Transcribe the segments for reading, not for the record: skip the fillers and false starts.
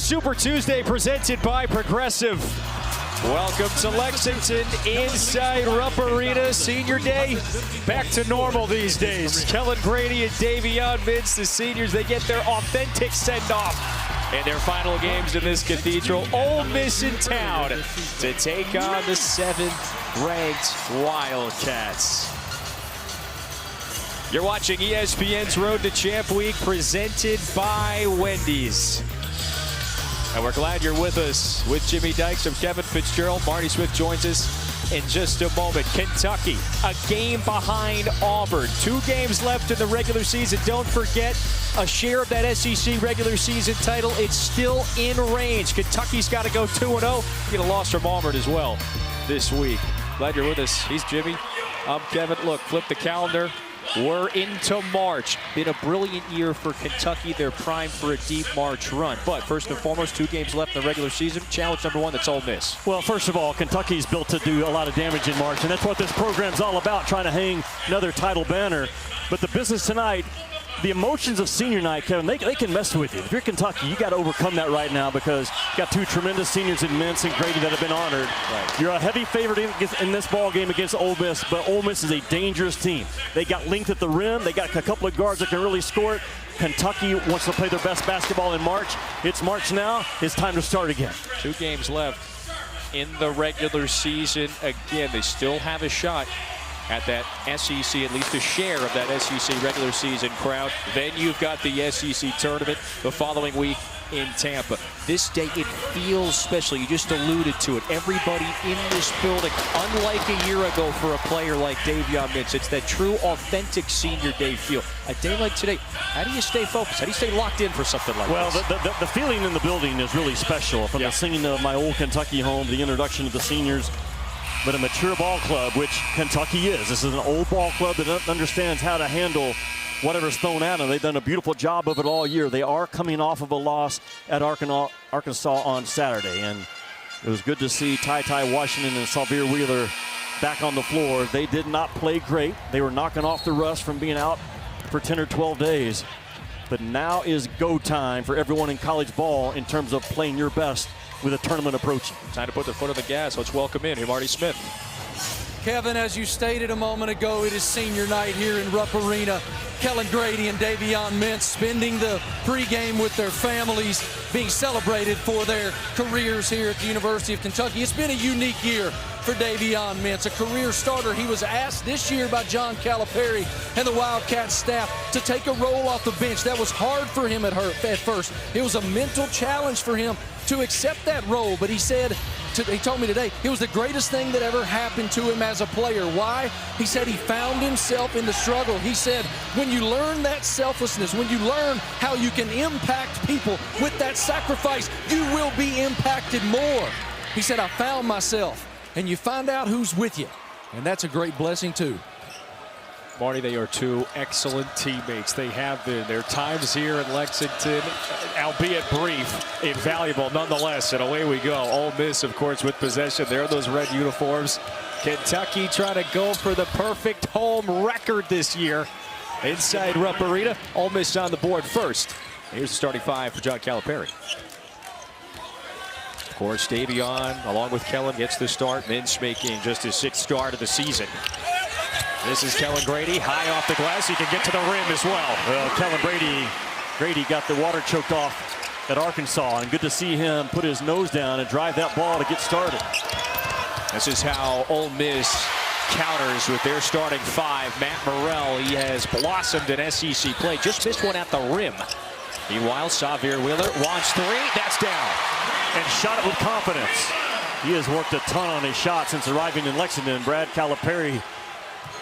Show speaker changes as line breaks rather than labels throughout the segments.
Super Tuesday presented by Progressive. Welcome to Lexington inside Rupp Arena. Senior day, back to normal these days. Kellen Grady and Davion Mintz, the seniors, they get their authentic send-off in their final games in this cathedral. Ole Miss in town to take on the 7th-ranked Wildcats. You're watching ESPN's Road to Champ Week presented by Wendy's. And we're glad you're with us. With Jimmy Dykes, I'm Kevin Fitzgerald. Marty Smith joins us in just a moment. Kentucky, a game behind Auburn. 2 games left in the regular season. Don't forget, a share of that SEC regular season title. It's still in range. Kentucky's got to go 2-0. Get a loss from Auburn as well this week. Glad you're with us. He's Jimmy. I'm Kevin. Look, flip the calendar. We're into March. Been a brilliant year for Kentucky. They're primed for a deep March run. But first and foremost, 2 games left in the regular season. Challenge number 1, that's Ole Miss.
Well, first of all, Kentucky's built to do a lot of damage in March, and that's what this program's all about, trying to hang another title banner. But the business tonight, the emotions of senior night, Kevin, they can mess with you. If you're Kentucky, you got to overcome that right now because you got 2 tremendous seniors in Mintz and Grady that have been honored. Right. You're a heavy favorite in this ball game against Ole Miss, but Ole Miss is a dangerous team. They got length at the rim. They got a couple of guards that can really score it. Kentucky wants to play their best basketball in March. It's March now. It's time to start again.
2 games left in the regular season. Again, they still have a shot at that SEC, at least a share of that SEC regular season crowd. Then you've got the SEC tournament the following week in Tampa. This day, it feels special. You just alluded to it. Everybody in this building, unlike a year ago for a player like Davion Mintz, it's that true, authentic senior day feel. A day like today, how do you stay focused? How do you stay locked in for something like this?
Well, the feeling in the building is really special. From the singing of My Old Kentucky Home, the introduction of the seniors, but a mature ball club, which Kentucky is. This is an old ball club that understands how to handle whatever's thrown at them. They've done a beautiful job of it all year. They are coming off of a loss at Arkansas on Saturday, and it was good to see Ty Washington and Sylvia Wheeler back on the floor. They did not play great. They were knocking off the rust from being out for 10 or 12 days. But now is go time for everyone in college ball in terms of playing your best with a tournament approaching.
Time to put their foot on the gas. Let's welcome in Marty Smith.
Kevin, as you stated a moment ago, it is senior night here in Rupp Arena. Kellen Grady and Davion Mintz spending the pregame with their families, being celebrated for their careers here at the University of Kentucky. It's been a unique year for Davion Mintz, a career starter. He was asked this year by John Calipari and the Wildcats staff to take a role off the bench. That was hard for him at first. It was a mental challenge for him to accept that role, but he said, he told me today, it was the greatest thing that ever happened to him as a player. Why? He said he found himself in the struggle. He said, when you learn that selflessness, when you learn how you can impact people with that sacrifice, you will be impacted more. He said, I found myself. And you find out who's with you, and that's a great blessing too.
Marty, they are 2 excellent teammates. They have been. Their times here in Lexington, albeit brief, invaluable nonetheless. And away we go. Ole Miss, of course, with possession. There are those red uniforms. Kentucky trying to go for the perfect home record this year inside Rupp Arena. Ole Miss on the board first. Here's the starting 5 for John Calipari. Of course, Davion, along with Kellen, gets the start. Mintz making just his 6th start of the season. This is Kellen Grady, high off the glass. He can get to the rim as well.
Well, Kellen Grady got the water choked off at Arkansas, and good to see him put his nose down and drive that ball to get started.
This is how Ole Miss counters with their starting 5. Matt Morrell, he has blossomed in SEC play. Just missed one at the rim. Meanwhile, Sylvia Wheeler wants 3. That's down.
And shot it with confidence. He has worked a ton on his shot since arriving in Lexington. Brad Calipari,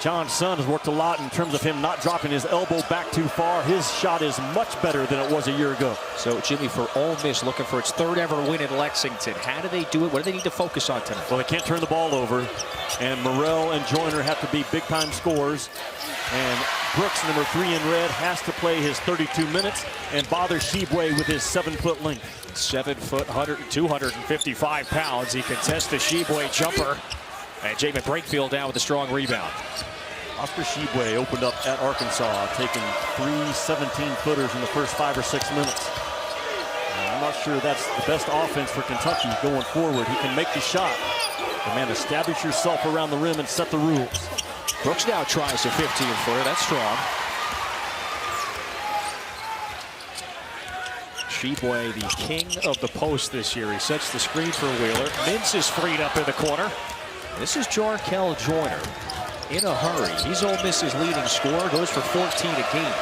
John's son, has worked a lot in terms of him not dropping his elbow back too far. His shot is much better than it was a year ago.
So, Jimmy, for Ole Miss, looking for its 3rd ever win in Lexington. How do they do it? What do they need to focus on tonight?
Well, they can't turn the ball over. And Morrell and Joyner have to be big-time scorers. And Brooks, number 3 in red, has to play his 32 minutes and bother Tshiebwe with his 7-foot length.
7 foot, 255 pounds. He contests the Tshiebwe jumper. And Jamin Brakefield down with a strong rebound.
Oscar Tshiebwe opened up at Arkansas, taking 3 17-footers in the first 5 or 6 minutes. I'm not sure that's the best offense for Kentucky going forward. He can make the shot. But man, establish yourself around the rim and set the rules.
Brooks now tries a 15-footer. That's strong. Tshiebwe, the king of the post this year. He sets the screen for Wheeler. Mintz is freed up in the corner. This is Jarkel Joyner in a hurry. He's Ole Miss's leading scorer. Goes for 14 a game.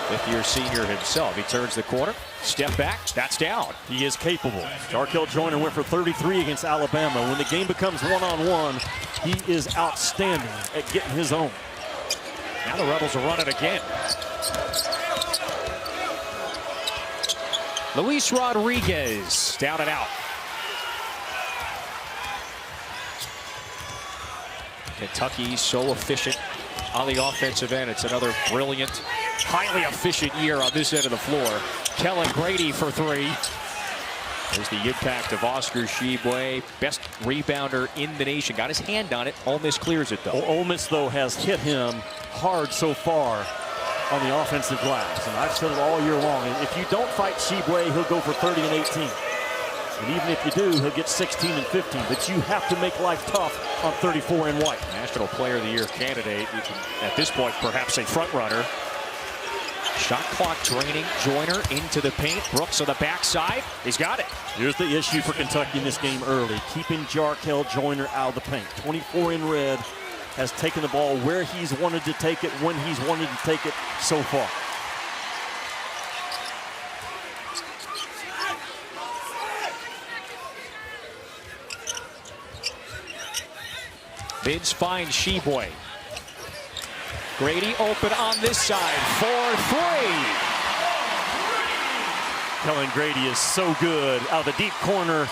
Fifth-year senior himself. He turns the corner. Step back. That's down.
He is capable. Jarkel Joyner went for 33 against Alabama. When the game becomes one-on-one, he is outstanding at getting his own.
Now the Rebels will run it again. Luis Rodriguez down and out. Kentucky so efficient on the offensive end. It's another brilliant, highly efficient year on this end of the floor. Kellen Grady for three. There's the impact of Oscar Tshiebwe, best rebounder in the nation. Got his hand on it. Ole Miss clears it, though.
Ole Miss, though, has hit him hard so far on the offensive glass. And I've said it all year long. If you don't fight Tshiebwe, he'll go for 30 and 18. And even if you do, he'll get 16 and 15. But you have to make life tough on 34 and white.
National Player of the Year candidate. You can, at this point, perhaps a front runner. Shot clock draining. Joyner into the paint. Brooks on the backside. He's got it.
Here's the issue for Kentucky in this game early. Keeping Jarkel Joyner out of the paint. 24 in red. Has taken the ball where he's wanted to take it, when he's wanted to take it so far.
Mintz finds Tshiebwe. Grady open on this side for three.
Kellen Grady is so good out of the deep corner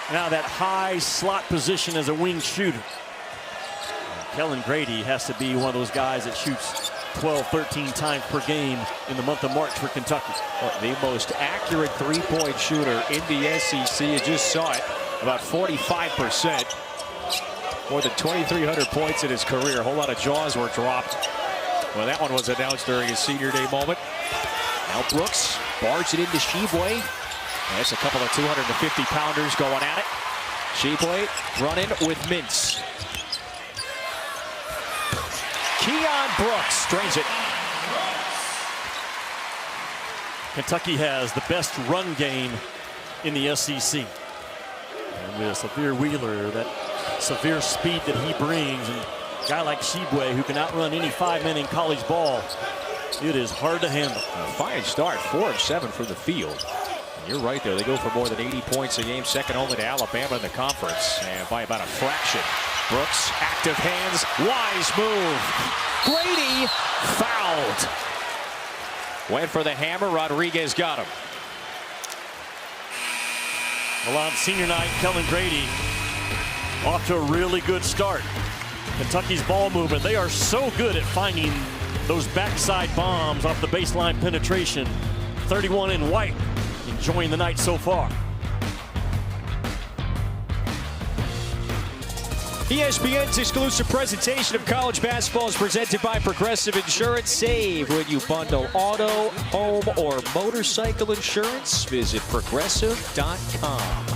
and out of that high slot position as a wing shooter. Kellen Grady has to be one of those guys that shoots 12, 13 times per game in the month of March for Kentucky.
Well, the most accurate three-point shooter in the SEC. You just saw it, about 45%. More than 2,300 points in his career. A whole lot of jaws were dropped. Well, that one was announced during his senior day moment. Now Brooks bars it into Tshiebwe. That's a couple of 250-pounders going at it. Tshiebwe running with Mintz. Keon Brooks drains it.
Kentucky has the best run game in the SEC. And with Severe Wheeler, that severe speed that he brings, and a guy like Tshiebwe who can outrun any 5 men in college ball, it is hard to handle.
A fine start, 4 of 7 from the field. And you're right there, they go for more than 80 points a game, second only to Alabama in the conference, and by about a fraction. Brooks, active hands, wise move. Grady fouled. Went for the hammer, Rodriguez got him.
Well, on senior night, Kellen Grady off to a really good start. Kentucky's ball movement, they are so good at finding those backside bombs off the baseline penetration. 31 in white, enjoying the night so far.
ESPN's exclusive presentation of college basketball is presented by Progressive Insurance. Save when you bundle auto, home, or motorcycle insurance. Visit progressive.com.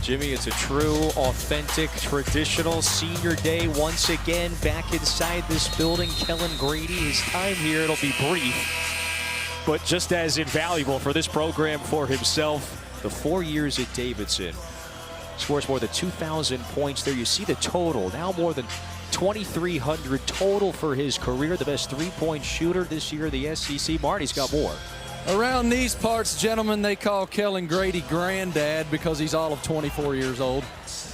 Jimmy, it's a true, authentic, traditional senior day once again back inside this building. Kellen Grady, his time here, it'll be brief, but just as invaluable for this program for himself. The 4 years at Davidson. Scores more than 2,000 points there. You see the total. Now more than 2,300 total for his career. The best three-point shooter this year in the SEC. Marty's got more.
Around these parts, gentlemen, they call Kellen Grady Granddad because he's all of 24 years old.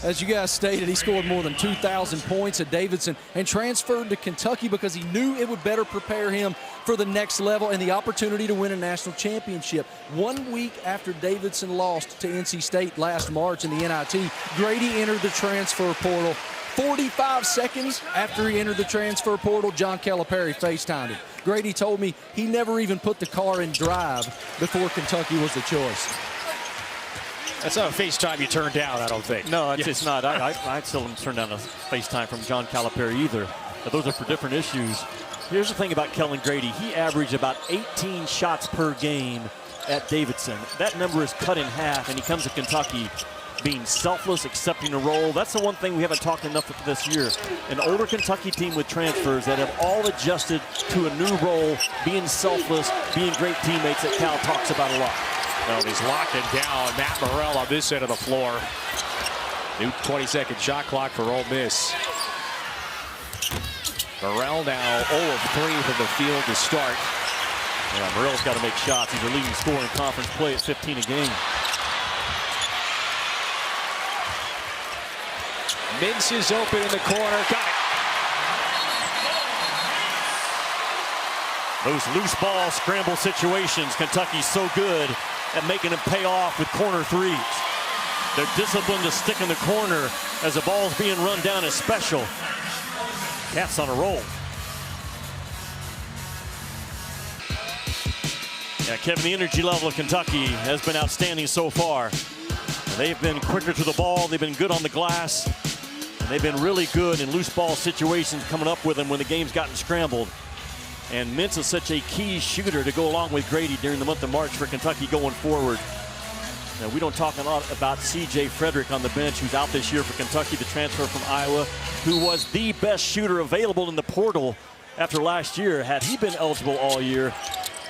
As you guys stated, he scored more than 2,000 points at Davidson and transferred to Kentucky because he knew it would better prepare him for the next level and the opportunity to win a national championship. 1 week after Davidson lost to NC State last March in the NIT, Grady entered the transfer portal. 45 seconds after he entered the transfer portal, John Calipari FaceTimed him. Grady told me he never even put the car in drive before Kentucky was the choice.
That's not a FaceTime you turn down, I don't think.
No, it's not. I still haven't turned down a FaceTime from John Calipari either. But those are for different issues. Here's the thing about Kellen Grady. He averaged about 18 shots per game at Davidson. That number is cut in half, and he comes to Kentucky being selfless, accepting a role. That's the one thing we haven't talked enough of this year. An older Kentucky team with transfers that have all adjusted to a new role, being selfless, being great teammates that Cal talks about a lot.
Well, he's locking down Matt Morrell on this end of the floor. New 20-second shot clock for Ole Miss. Morrell now 0 of 3 from the field to start.
Yeah, Morrell's got to make shots. He's a leading scorer in conference play at 15 a game.
Mintz is open in the corner. Got it.
Those loose ball scramble situations, Kentucky's so good at making them pay off with corner threes. They're disciplined to stick in the corner as the ball's being run down is special. Cats on a roll. Yeah, Kevin, the energy level of Kentucky has been outstanding so far. They've been quicker to the ball. They've been good on the glass. And they've been really good in loose ball situations coming up with them when the game's gotten scrambled. And Mintz is such a key shooter to go along with Grady during the month of March for Kentucky going forward. Now, we don't talk a lot about C.J. Frederick on the bench, who's out this year for Kentucky, the transfer from Iowa, who was the best shooter available in the portal after last year. Had he been eligible all year,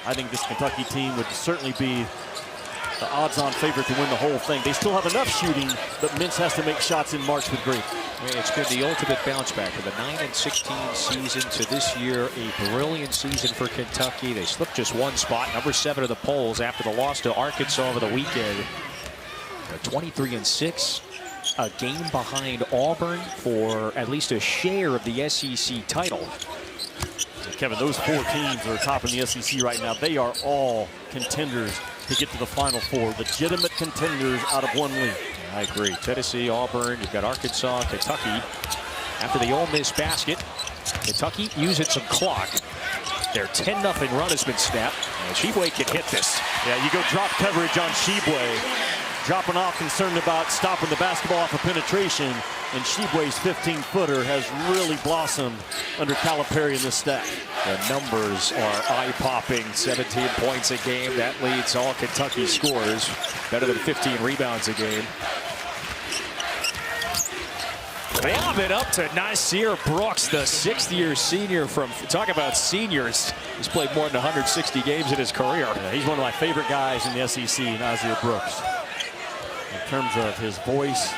I think this Kentucky team would certainly be the odds-on favorite to win the whole thing. They still have enough shooting, but Mintz has to make shots in March with Grady.
It's been the ultimate bounce back from the 9-16 season to this year. A brilliant season for Kentucky. They slipped just one spot, number 7 of the polls after the loss to Arkansas over the weekend. 23-6, a game behind Auburn for at least a share of the SEC title.
Kevin, those 4 teams that are top in the SEC right now, they are all contenders to get to the Final Four. Legitimate contenders out of one league.
I agree. Tennessee, Auburn, you've got Arkansas, Kentucky. After the Ole Miss basket, Kentucky using some clock. Their 10-0 run has been snapped. And Tshiebwe can hit this.
Yeah, you go drop coverage on Tshiebwe. Dropping off, concerned about stopping the basketball off of penetration. And Tshiebwe's 15-footer has really blossomed under Calipari in this stack.
The numbers are eye-popping. 17 points a game. That leads all Kentucky scorers. Better than 15 rebounds a game. They have it up to Nasir Brooks, the 6th-year senior from, talk about seniors. He's played more than 160 games in his career.
Yeah, he's one of my favorite guys in the SEC, Nasir Brooks. In terms of his voice,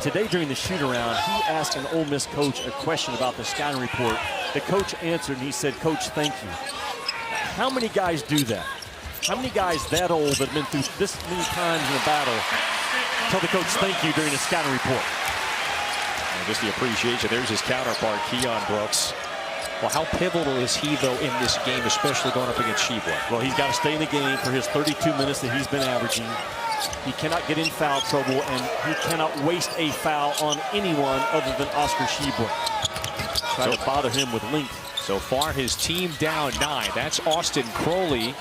today during the shoot-around, he asked an Ole Miss coach a question about the scouting report. The coach answered, and he said, "Coach, thank you." How many guys do that? How many guys that old that have been through this many times in a battle tell the coach thank you during a scouting report?
And just the appreciation. There's his counterpart, Keon Brooks. Well, how pivotal is he, though, in this game, especially going up against Tshiebwe?
Well, he's got to stay in the game for his 32 minutes that he's been averaging. He cannot get in foul trouble, and he cannot waste a foul on anyone other than Oscar Tshiebwe. Trying to bother him with length.
So far, his team down 9. That's Austin Crowley.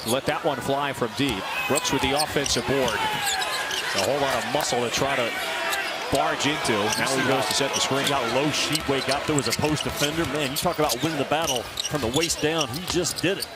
Let that one fly from deep. Brooks with the offensive board. A whole lot of muscle to try to barge into. Now he goes to set the screen.
How low Tshiebwe got through as a post defender. Man, you talk about winning the battle from the waist down. He just did it.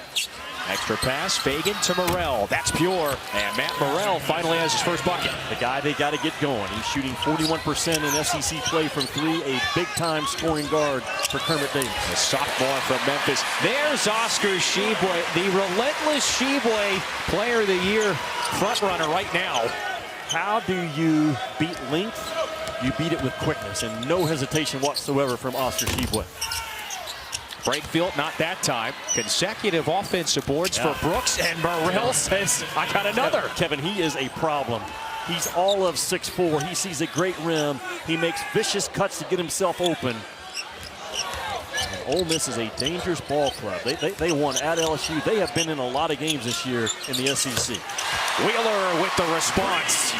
Extra pass, Fagan to Morrell. That's pure. And Matt Morrell finally has his first bucket.
The guy they got to get going. He's shooting 41% in SEC play from 3. A big-time scoring guard for Kermit Davis.
A sophomore from Memphis. There's Oscar Tshiebwe, the relentless Tshiebwe Player of the Year frontrunner right now.
How do you beat length? You beat it with quickness and no hesitation whatsoever from Oscar Tshiebwe.
Breakfield, not that time. Consecutive offensive boards for Brooks, and Morrell says, I got another.
Kevin, he is a problem. He's all of 6'4". He sees a great rim. He makes vicious cuts to get himself open. And Ole Miss is a dangerous ball club. They won at LSU. They have been in a lot of games this year in the SEC.
Wheeler with the response.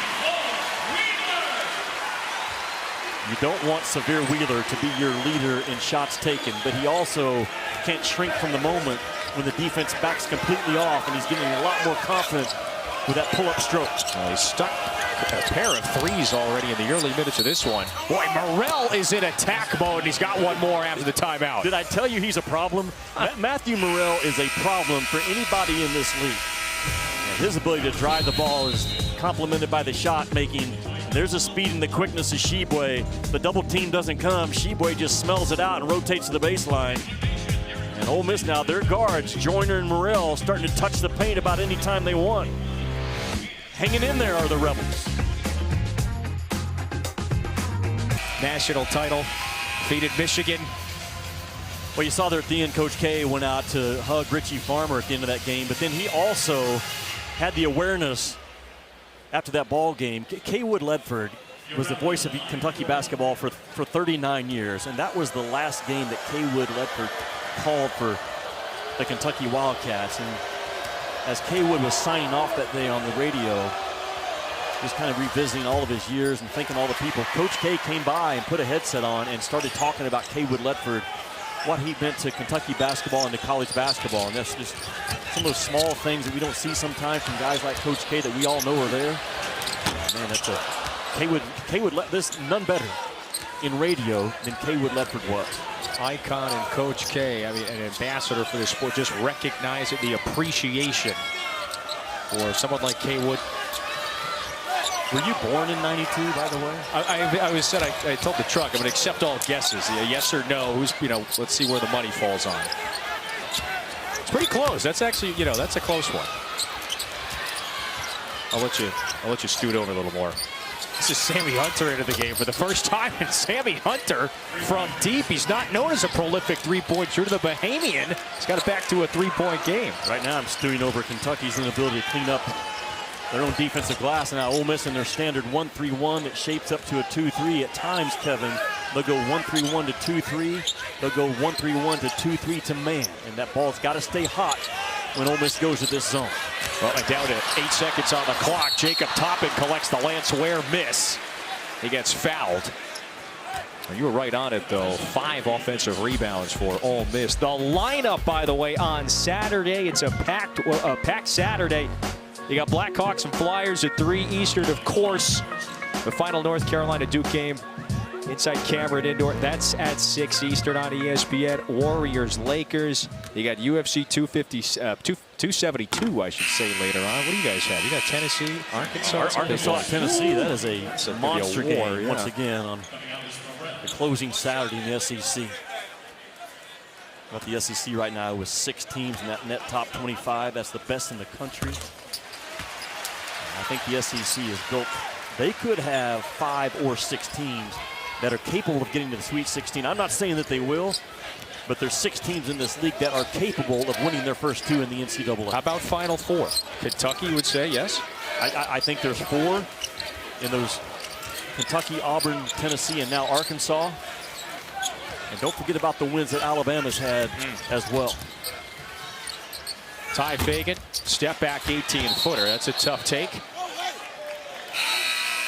You don't want Severe Wheeler to be your leader in shots taken, but he also can't shrink from the moment when the defense backs completely off, and he's getting a lot more confident with that pull-up stroke.
He's stuck a pair of threes already in the early minutes of this one. Boy, Morrell is in attack mode, and he's got one more after the timeout.
Did I tell you he's a problem? Matthew Morrell is a problem for anybody in this league. And his ability to drive the ball is complemented by the shot making. There's the speed and the quickness of Tshiebwe. The double team doesn't come. Tshiebwe just smells it out and rotates to the baseline. And Ole Miss now, their guards, Joyner and Morrell, starting to touch the paint about any time they want. Hanging in there are the Rebels.
National title, defeated Michigan.
Well, you saw there at the end, Coach K went out to hug Richie Farmer at the end of that game, but then he also had the awareness after that ball game. K. Wood Ledford was the voice of Kentucky basketball for 39 years, and that was the last game that K. Wood Ledford called for the Kentucky Wildcats. And as K. Wood was signing off that day on the radio, just kind of revisiting all of his years and thinking all the people, Coach K came by and put a headset on and started talking about K. Wood Ledford, what he meant to Kentucky basketball and to college basketball. And that's just some of those small things that we don't see sometimes from guys like Coach K that we all know are there. Man, that's a K. Wood this none better in radio than K. Wood Ledford was.
Icon and Coach K, I mean, an ambassador for the sport, just recognizing the appreciation for someone like K. Wood.
Were you born in '92, by the way?
I told the truck, I'm going to accept all guesses. Yes or no, who's, let's see where the money falls on. It's pretty close. That's actually, that's a close one. I'll let you scoot over a little more. This is Sammy Hunter into the game for the first time, and Sammy Hunter from deep. He's not known as a prolific three-point shooter. The Bahamian has got it back to a three-point game.
Right now I'm stewing over Kentucky's inability to clean up their own defensive glass, and now Ole Miss in their standard 1-3-1 that shapes up to a 2-3 at times. Kevin, they'll go 1-3-1 to 2-3. They'll go 1-3-1 to 2-3 to man, and that ball's got to stay hot when Ole Miss goes to this zone.
Well, I doubt it. 8 seconds on the clock. Jacob Toppin collects the Lance Ware miss. He gets fouled. You were right on it, though. 5 offensive rebounds for Ole Miss. The lineup, by the way, on Saturday. It's a packed Saturday. You got Blackhawks and Flyers at 3 Eastern, of course. The final North Carolina-Duke game inside Cameron Indoor. That's at 6 Eastern on ESPN. Warriors-Lakers. You got UFC 272, I should say, later on. What do you guys have? You got Tennessee, Arkansas?
Arkansas, Tennessee. That is a monster game once again on the closing Saturday in the SEC. But the SEC right now with 6 teams in that net top 25. That's the best in the country. And I think the SEC is built. They could have 5 or 6 teams that are capable of getting to the Sweet 16. I'm not saying that they will, but there's 6 teams in this league that are capable of winning their first 2 in the NCAA.
How about Final Four? Kentucky would say yes.
I think there's 4 in those: Kentucky, Auburn, Tennessee, and now Arkansas. And don't forget about the wins that Alabama's had as well.
Ty Fagan, step back 18-footer. That's a tough take.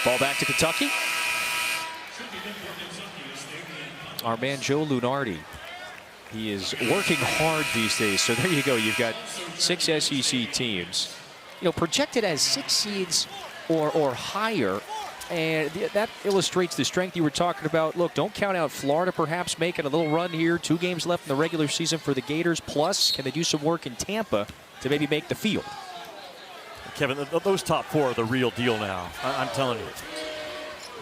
Ball back to Kentucky. Our man Joe Lunardi. He is working hard these days. So there you go. You've got 6 SEC teams, projected as 6 seeds or higher. And that illustrates the strength you were talking about. Look, don't count out Florida perhaps making a little run here. 2 games left in the regular season for the Gators. Plus, can they do some work in Tampa to maybe make the field?
Kevin, those top 4 are the real deal now. I'm telling you.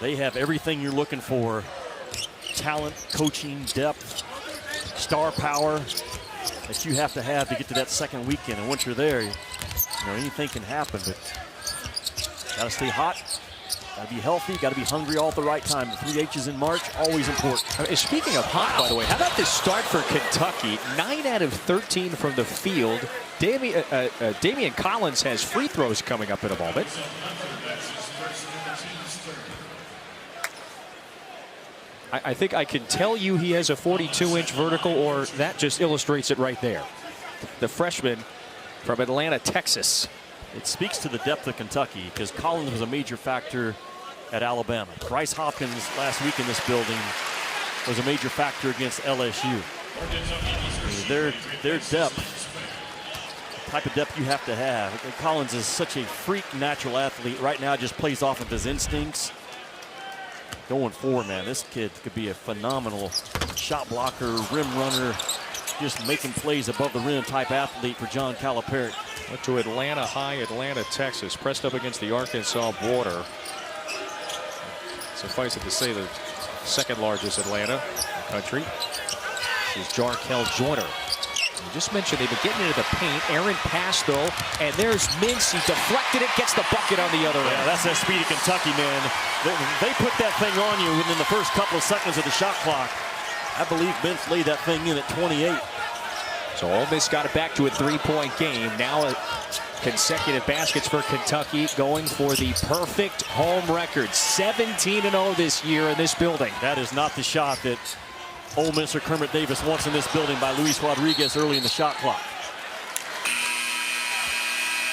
They have everything you're looking for. Talent, coaching, depth, star power that you have to get to that second weekend. And once you're there, anything can happen. But got to stay hot. Got to be healthy, got to be hungry all at the right time. The 3 H's in March, always important.
Speaking of hot, by the way, how about this start for Kentucky? 9 out of 13 from the field. Damian Collins has free throws coming up in a moment. I think I can tell you he has a 42-inch vertical, or that just illustrates it right there. The freshman from Atlanta, Texas.
It speaks to the depth of Kentucky because Collins was a major factor at Alabama. Bryce Hopkins last week in this building was a major factor against LSU. Their depth type of depth you have to have. Collins is such a freak natural athlete. Right now, just plays off of his instincts. Going forward, man, this kid could be a phenomenal shot blocker, rim runner, just making plays above the rim type athlete for John Calipari.
Went to Atlanta High, Atlanta, Texas. Pressed up against the Arkansas border. Suffice it to say, the second largest Atlanta in the country. This is Jarkel Joyner. You just mentioned they've been getting into the paint. Aaron passed, though, and there's Mintz. He deflected it, gets the bucket on the other end.
Yeah, that's that speedy Kentucky, man. They put that thing on you within the first couple of seconds of the shot clock. I believe Mintz laid that thing in at 28.
So Ole Miss got it back to a three-point game. Now consecutive baskets for Kentucky, going for the perfect home record. 17-0 this year in this building.
That is not the shot that Ole Miss or Kermit Davis wants in this building by Luis Rodriguez early in the shot clock.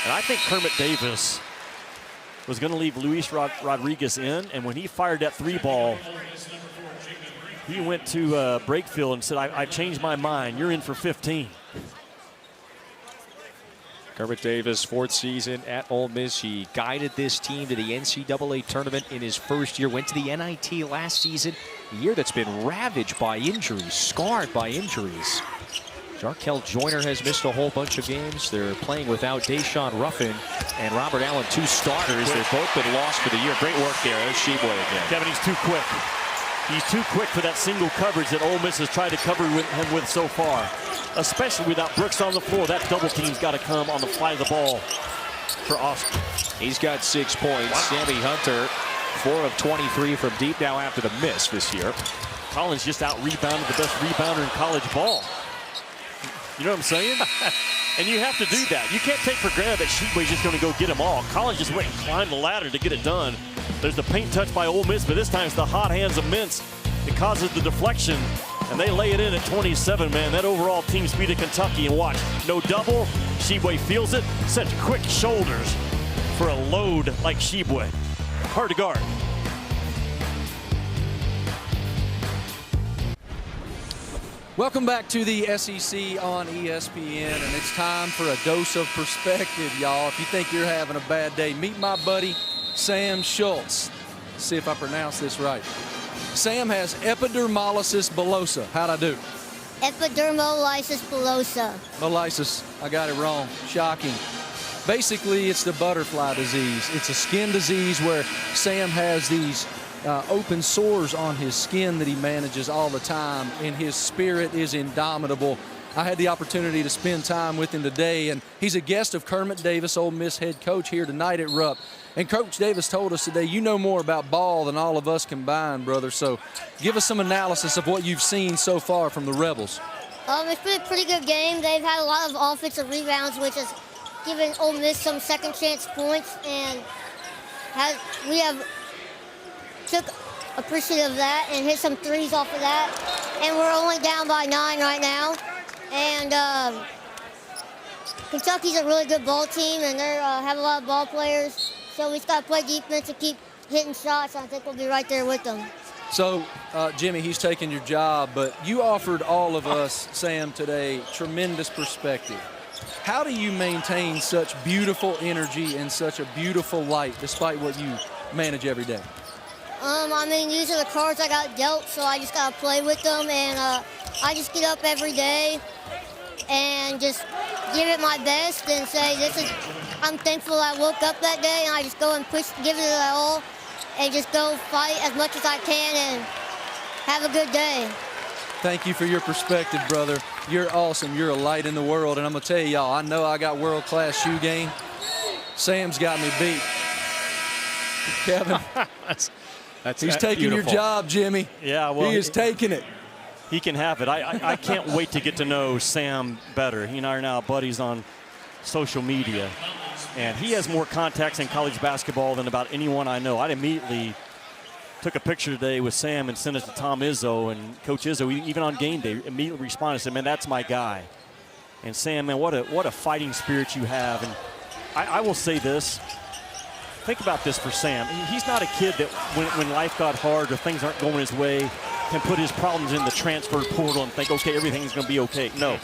And I think Kermit Davis was going to leave Luis Rodriguez in, and when he fired that three ball, he went to Brakefield and said, I changed my mind. You're in for 15.
Kermit Davis, fourth season at Ole Miss. He guided this team to the NCAA tournament in his first year. Went to the NIT last season, a year that's been ravaged by injuries, scarred by injuries. Jarkel Joyner has missed a whole bunch of games. They're playing without Deshaun Ruffin and Robert Allen, two starters. They've both been lost for the year. Great work there. There's Tshiebwe again.
Kevin, he's too quick. He's too quick for that single coverage that Ole Miss has tried to cover him with so far. Especially without Brooks on the floor. That double team's got to come on the fly of the ball for Austin.
He's got 6 points. Wow. Sammy Hunter, 4 of 23 from deep now after the miss this year.
Collins just out-rebounded the best rebounder in college ball. You know what I'm saying? And you have to do that. You can't take for granted that Tshiebwe's just going to go get them all. Collins just went and climbed the ladder to get it done. There's the paint touch by Ole Miss, but this time it's the hot hands of Mintz. It causes the deflection, and they lay it in at 27, man. That overall team speed of Kentucky, and watch, no double. Tshiebwe feels it. Such quick shoulders for a load like Tshiebwe. Hard to guard.
Welcome back to the SEC on ESPN, and it's time for a dose of perspective, y'all. If you think you're having a bad day, meet my buddy Sam Schultz. Let's see if I pronounce this right. Sam has epidermolysis bullosa. How'd I do?
Epidermolysis bullosa.
Bullosis. I got it wrong. Shocking. Basically, it's the butterfly disease. It's a skin disease where Sam has these open sores on his skin that he manages all the time, and his spirit is indomitable. I had the opportunity to spend time with him today, and he's a guest of Kermit Davis, Ole Miss head coach, here tonight at Rupp. And Coach Davis told us today, you know more about ball than all of us combined, brother. So give us some analysis of what you've seen so far from the Rebels.
It's been a pretty good game. They've had a lot of offensive rebounds, which has given Ole Miss some second chance points, and we have took appreciative of that and hit some threes off of that. And we're only down by 9 right now. And Kentucky's a really good ball team, and they have a lot of ball players. So we just got to play defense and keep hitting shots. I think we'll be right there with them.
So, Jimmy, he's taking your job, but you offered all of us, Sam, today, tremendous perspective. How do you maintain such beautiful energy and such a beautiful light despite what you manage every day?
I mean, these are the cards I got dealt, so I just got to play with them. And I just get up every day and just give it my best and say, I'm thankful I woke up that day, and I just go and give it all and just go fight as much as I can and have a good day.
Thank you for your perspective, brother. You're awesome. You're a light in the world. And I'm going to tell you, y'all, I know I got world-class shoe game. Sam's got me beat. Kevin, he's taking your job, Jimmy.
Yeah, well,
he is taking it.
He can have it. I can't wait to get to know Sam better. He and I are now buddies on social media, and he has more contacts in college basketball than about anyone I know. I immediately took a picture today with Sam and sent it to Tom Izzo, and Coach Izzo, even on game day, immediately responded and said, man, that's my guy. And Sam, man, what a fighting spirit you have. And I will say this. Think about this for Sam. He's not a kid that when life got hard or things aren't going his way can put his problems in the transfer portal and think, okay, everything's going to be okay. No.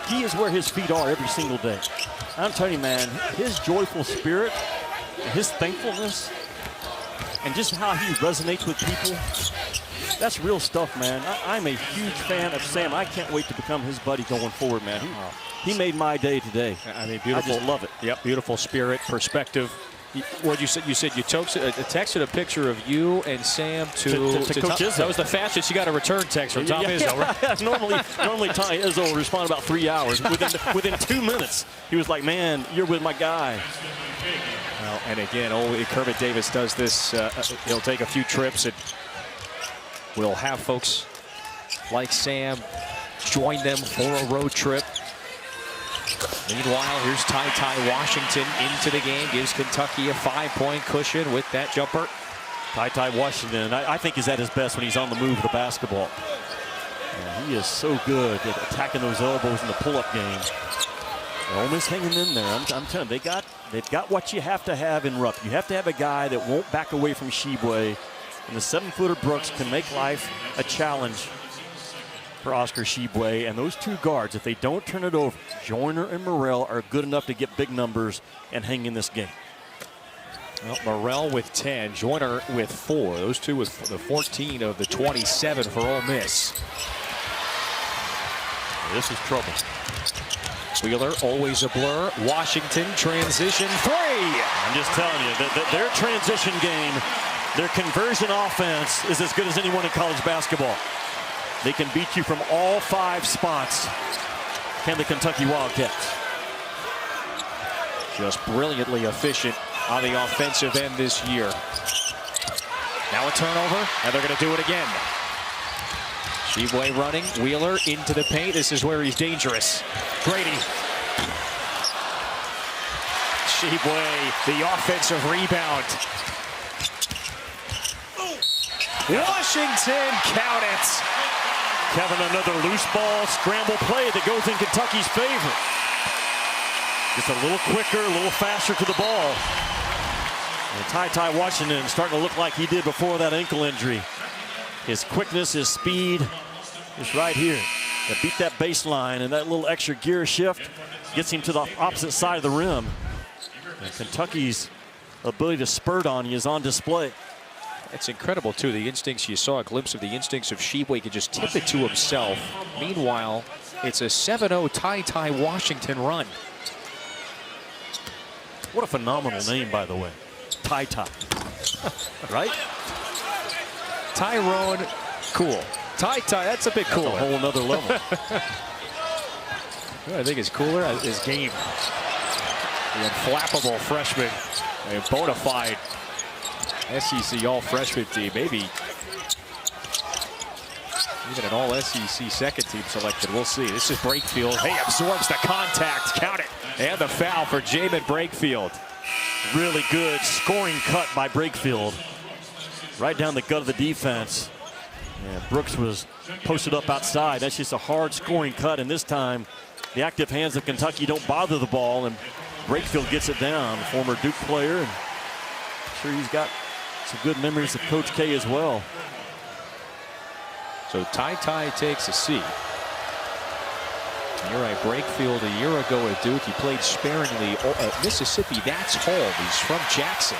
He is where his feet are every single day. I'm telling you, man, his joyful spirit, his thankfulness, and just how he resonates with people, that's real stuff, man. I'm a huge fan of Sam. I can't wait to become his buddy going forward, man. He made my day today.
I mean, beautiful.
I just love it.
Yep, beautiful spirit, perspective. What you said? You said you texted a picture of you and Sam to
Coach Izzo.
That was the fastest you got a return text from Tom Izzo, right?
normally Tom Izzo will respond about 3 hours. Within 2 minutes, he was like, "Man, you're with my guy."
Well, and again, Kermit Davis does this. He'll take a few trips, and we'll have folks like Sam join them for a road trip. Meanwhile, here's Ty Washington into the game, gives Kentucky a 5-point cushion with that jumper.
Ty Washington, I think, is at his best when he's on the move with the basketball. And he is so good at attacking those elbows in the pull-up game. Ole Miss hanging in there. I'm telling you, they've got what you have to have in Rupp. You have to have a guy that won't back away from Tshiebwe. And the 7-footer Brooks can make life a challenge for Oscar Tshiebwe. And those two guards, if they don't turn it over, Joyner and Morrell are good enough to get big numbers and hang in this game.
Well, Morrell with 10, Joyner with 4. Those two with the 14 of the 27 for Ole Miss.
This is trouble.
Wheeler, always a blur. Washington, transition 3.
I'm just telling you, that their transition game, their conversion offense is as good as anyone in college basketball. They can beat you from all 5 spots. Can the Kentucky Wildcats?
Just brilliantly efficient on the offensive end this year. Now a turnover, and they're going to do it again. Tshiebwe running, Wheeler into the paint. This is where he's dangerous. Grady. Tshiebwe, the offensive rebound. Washington, count it.
Kevin, another loose ball, scramble play that goes in Kentucky's favor. Just a little quicker, a little faster to the ball. And Ty Washington starting to look like he did before that ankle injury. His quickness, his speed is right here. To beat that baseline, and that little extra gear shift gets him to the opposite side of the rim. And Kentucky's ability to spurt on you is on display.
It's incredible, too. The instincts, you saw a glimpse of the instincts of Tshiebwe. He could just tip it to himself. Meanwhile, it's a 7-0 Ty Washington run.
What a phenomenal name, by the way. Ty. Right?
Tyrone, cool. Ty, that's a bit cooler.
That's a whole nother level.
What I think is cooler is game. The unflappable freshman, a bona fide SEC all-freshman team, maybe even an all-SEC second team selected. We'll see. This is Brakefield. Hey, absorbs the contact. Count it. And the foul for Jamin Brakefield.
Really good scoring cut by Brakefield. Right down the gut of the defense. And Brooks was posted up outside. That's just a hard scoring cut. And this time, the active hands of Kentucky don't bother the ball. And Brakefield gets it down. Former Duke player. And I'm sure he's got some good memories of Coach K as well.
So Ty takes a seat. You're right, Brakefield a year ago at Duke, he played sparingly at Mississippi. That's home. He's from Jackson.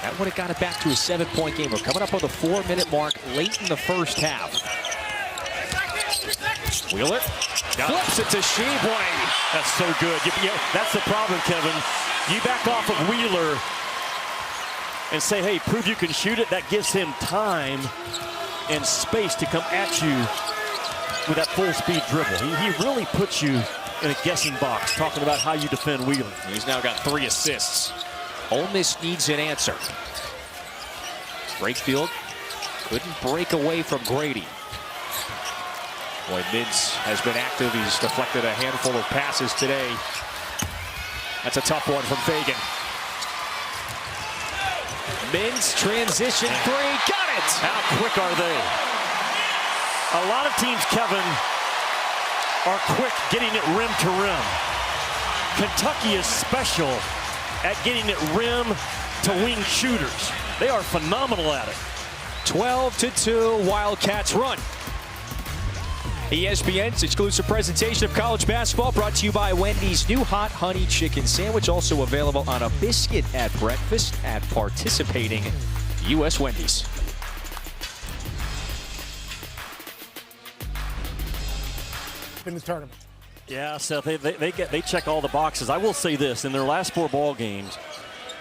That would have got it back to a 7-point game. We're coming up on the 4-minute mark late in the first half. Wheeler flips it to Tshiebwe.
That's so good. That's the problem, Kevin. You back off of Wheeler and say, hey, prove you can shoot it. That gives him time and space to come at you with that full-speed dribble. He really puts you in a guessing box, talking about how you defend Wheeler.
He's now got 3 assists. Ole Miss needs an answer. Brakefield couldn't break away from Grady. Boy, Mintz has been active. He's deflected a handful of passes today. That's a tough one from Fagan. Mintz, transition 3, got it!
How quick are they? A lot of teams, Kevin, are quick getting it rim to rim. Kentucky is special at getting it rim to wing shooters. They are phenomenal at it.
12-2, Wildcats run. ESPN's exclusive presentation of college basketball brought to you by Wendy's new hot honey chicken sandwich, also available on a biscuit at breakfast at participating U.S. Wendy's.
In the tournament.
Yeah, Seth, they check all the boxes. I will say this, in their last 4 ball games,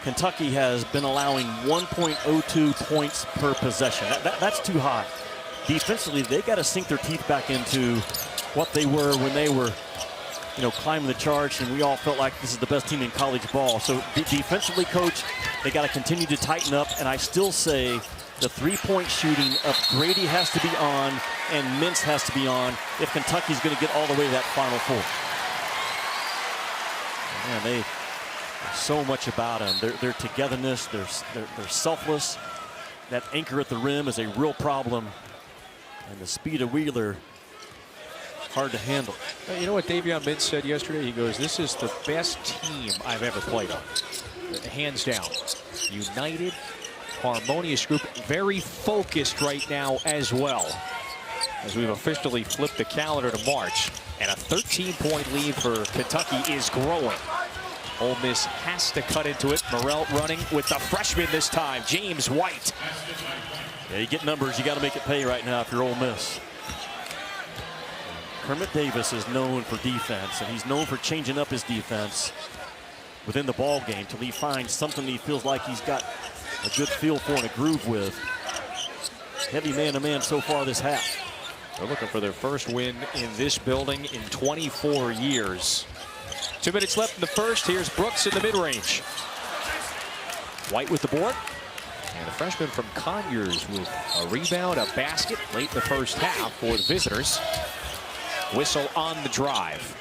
Kentucky has been allowing 1.02 points per possession. That's too high. Defensively, they got to sink their teeth back into what they were when they were, climbing the charge, and we all felt like this is the best team in college ball. So defensively, Coach, they got to continue to tighten up, and I still say the three-point shooting of Grady has to be on and Mintz has to be on if Kentucky's going to get all the way to that Final Four. Man, there's so much about them. Their togetherness, they're selfless. That anchor at the rim is a real problem. And the speed of Wheeler, hard to handle.
You know what Davion Mintz said yesterday? He goes, "This is the best team I've ever played on. Hands down. United, harmonious group, very focused right now as well, as we've officially flipped the calendar to March. And a 13-point lead for Kentucky is growing. Ole Miss has to cut into it. Morrell running with the freshman this time, James White.
Yeah, you get numbers, you got to make it pay right now if you're Ole Miss. Kermit Davis is known for defense, and he's known for changing up his defense within the ball game till he finds something he feels like he's got a good feel for and a groove with. Heavy man-to-man so far this half.
They're looking for their first win in this building in 24 years. 2 minutes left in the first. Here's Brooks in the mid-range. White with the board. And a freshman from Conyers with a rebound, a basket late in the first half for the visitors. Whistle on the drive.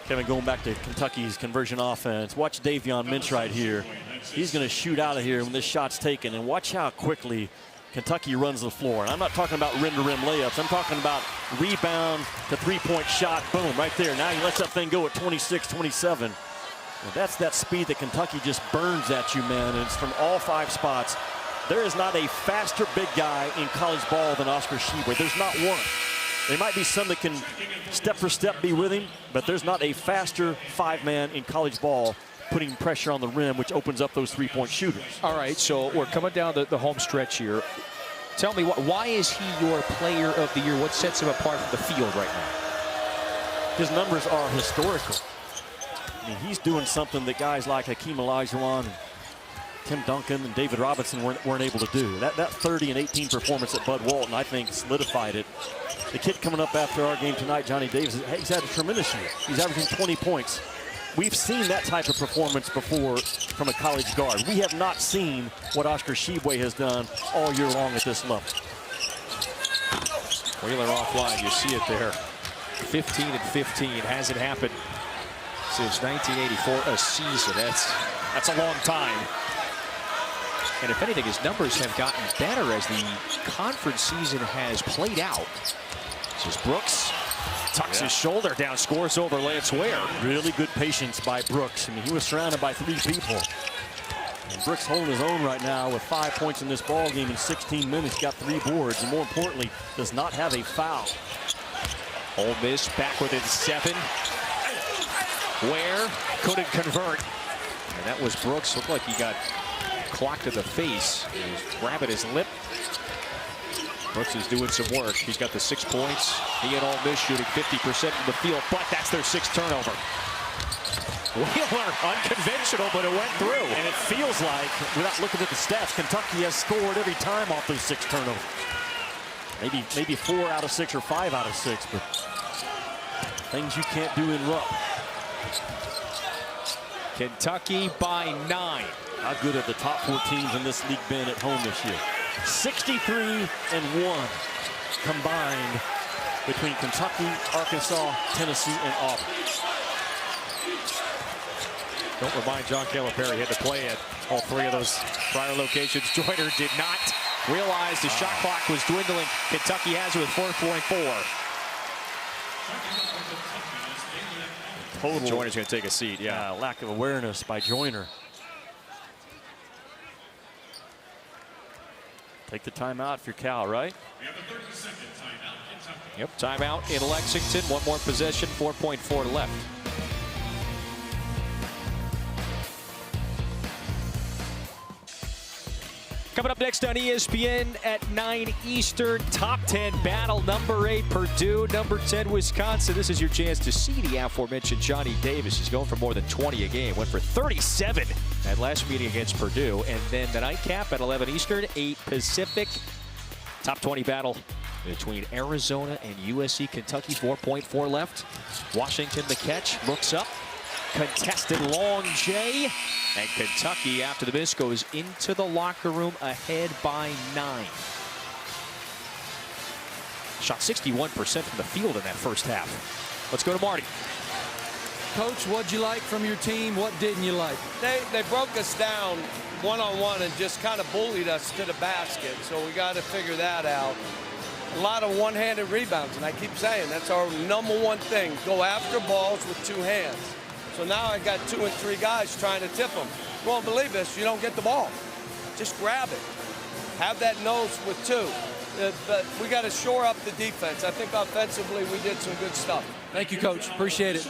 Kevin, going back to Kentucky's conversion offense, watch Davion Mintz right here. He's going to shoot out of here when this shot's taken, and watch how quickly Kentucky runs the floor. And I'm not talking about rim-to-rim layups. I'm talking about rebound to three-point shot. Boom, right there. Now he lets that thing go at 26-27. And that's that speed that Kentucky just burns at you, man. And it's from all 5 spots. There is not a faster big guy in college ball than Oscar Tshiebwe. There's not one. There might be some that can step for step be with him, but there's not a faster 5-man in college ball putting pressure on the rim, which opens up those three-point shooters.
All right, so we're coming down the home stretch here. Tell me, why is he your player of the year? What sets him apart from the field right now?
His numbers are historical. I mean, he's doing something that guys like Hakeem Olajuwon, Tim Duncan, and David Robinson weren't able to do. That 30 and 18 performance at Bud Walton, I think, solidified it. The kid coming up after our game tonight, Johnny Davis, he's had a tremendous year. He's averaging 20 points. We've seen that type of performance before from a college guard. We have not seen what Oscar Tshiebwe has done all year long at this level.
Wheeler offline, you see it there. 15 and 15, hasn't happened since 1984, a season. That's a long time. And if anything, his numbers have gotten better as the conference season has played out. This is Brooks. Tucks his shoulder down, scores over Lance Ware.
Really good patience by Brooks. I mean, he was surrounded by 3 people. And Brooks holding his own right now with 5 points in this ball game in 16 minutes. Got 3 boards, and more importantly, does not have a foul.
Ole Miss back within 7. Ware couldn't convert. And that was Brooks. Looked like he got clocked in the face. He was grabbing his lip. Brooks is doing some work. He's got the 6 points. He and Ole Miss shooting 50% from the field, but that's their 6th turnover. Wheeler, unconventional, but it went through.
And it feels like, without looking at the stats, Kentucky has scored every time off those 6 turnovers. Maybe 4 out of 6 or 5 out of 6, but things you can't do in Rupp.
Kentucky by 9.
How good have the top 4 teams in this league been at home this year? 63-1 combined between Kentucky, Arkansas, Tennessee, and Auburn.
Don't remind John Calipari had to play at all 3 of those prior locations. Joyner did not realize the shot clock was dwindling. Kentucky has it with 4.4.
Total.
Joyner's going to take a seat, yeah.
Lack of awareness by Joyner. Take the timeout if you're Cal, right?
We have a 30-second timeout.
Yep, timeout in Lexington. One more possession, 4.4 left. Coming up next on ESPN at 9 Eastern, top 10 battle. Number 8, Purdue. Number 10, Wisconsin. This is your chance to see the aforementioned Johnny Davis. He's going for more than 20 a game. Went for 37 at last meeting against Purdue. And then the nightcap at 11 Eastern, 8 Pacific. Top 20 battle between Arizona and USC. Kentucky, 4.4 left. Washington the catch, looks up. Contested long J. And Kentucky, after the miss, goes into the locker room ahead by 9. Shot 61% from the field in that first half. Let's go to Marty.
Coach, what'd you like from your team? What didn't you like?
They broke us down one-on-one and just kind of bullied us to the basket. So we got to figure that out. A lot of one-handed rebounds, and I keep saying that's our number one thing. Go after balls with 2 hands. So now I got 2 and 3 guys trying to tip them. You won't believe this, you don't get the ball. Just grab it. Have that nose with 2. But we got to shore up the defense. I think offensively we did some good stuff.
Thank you, Coach. Appreciate it.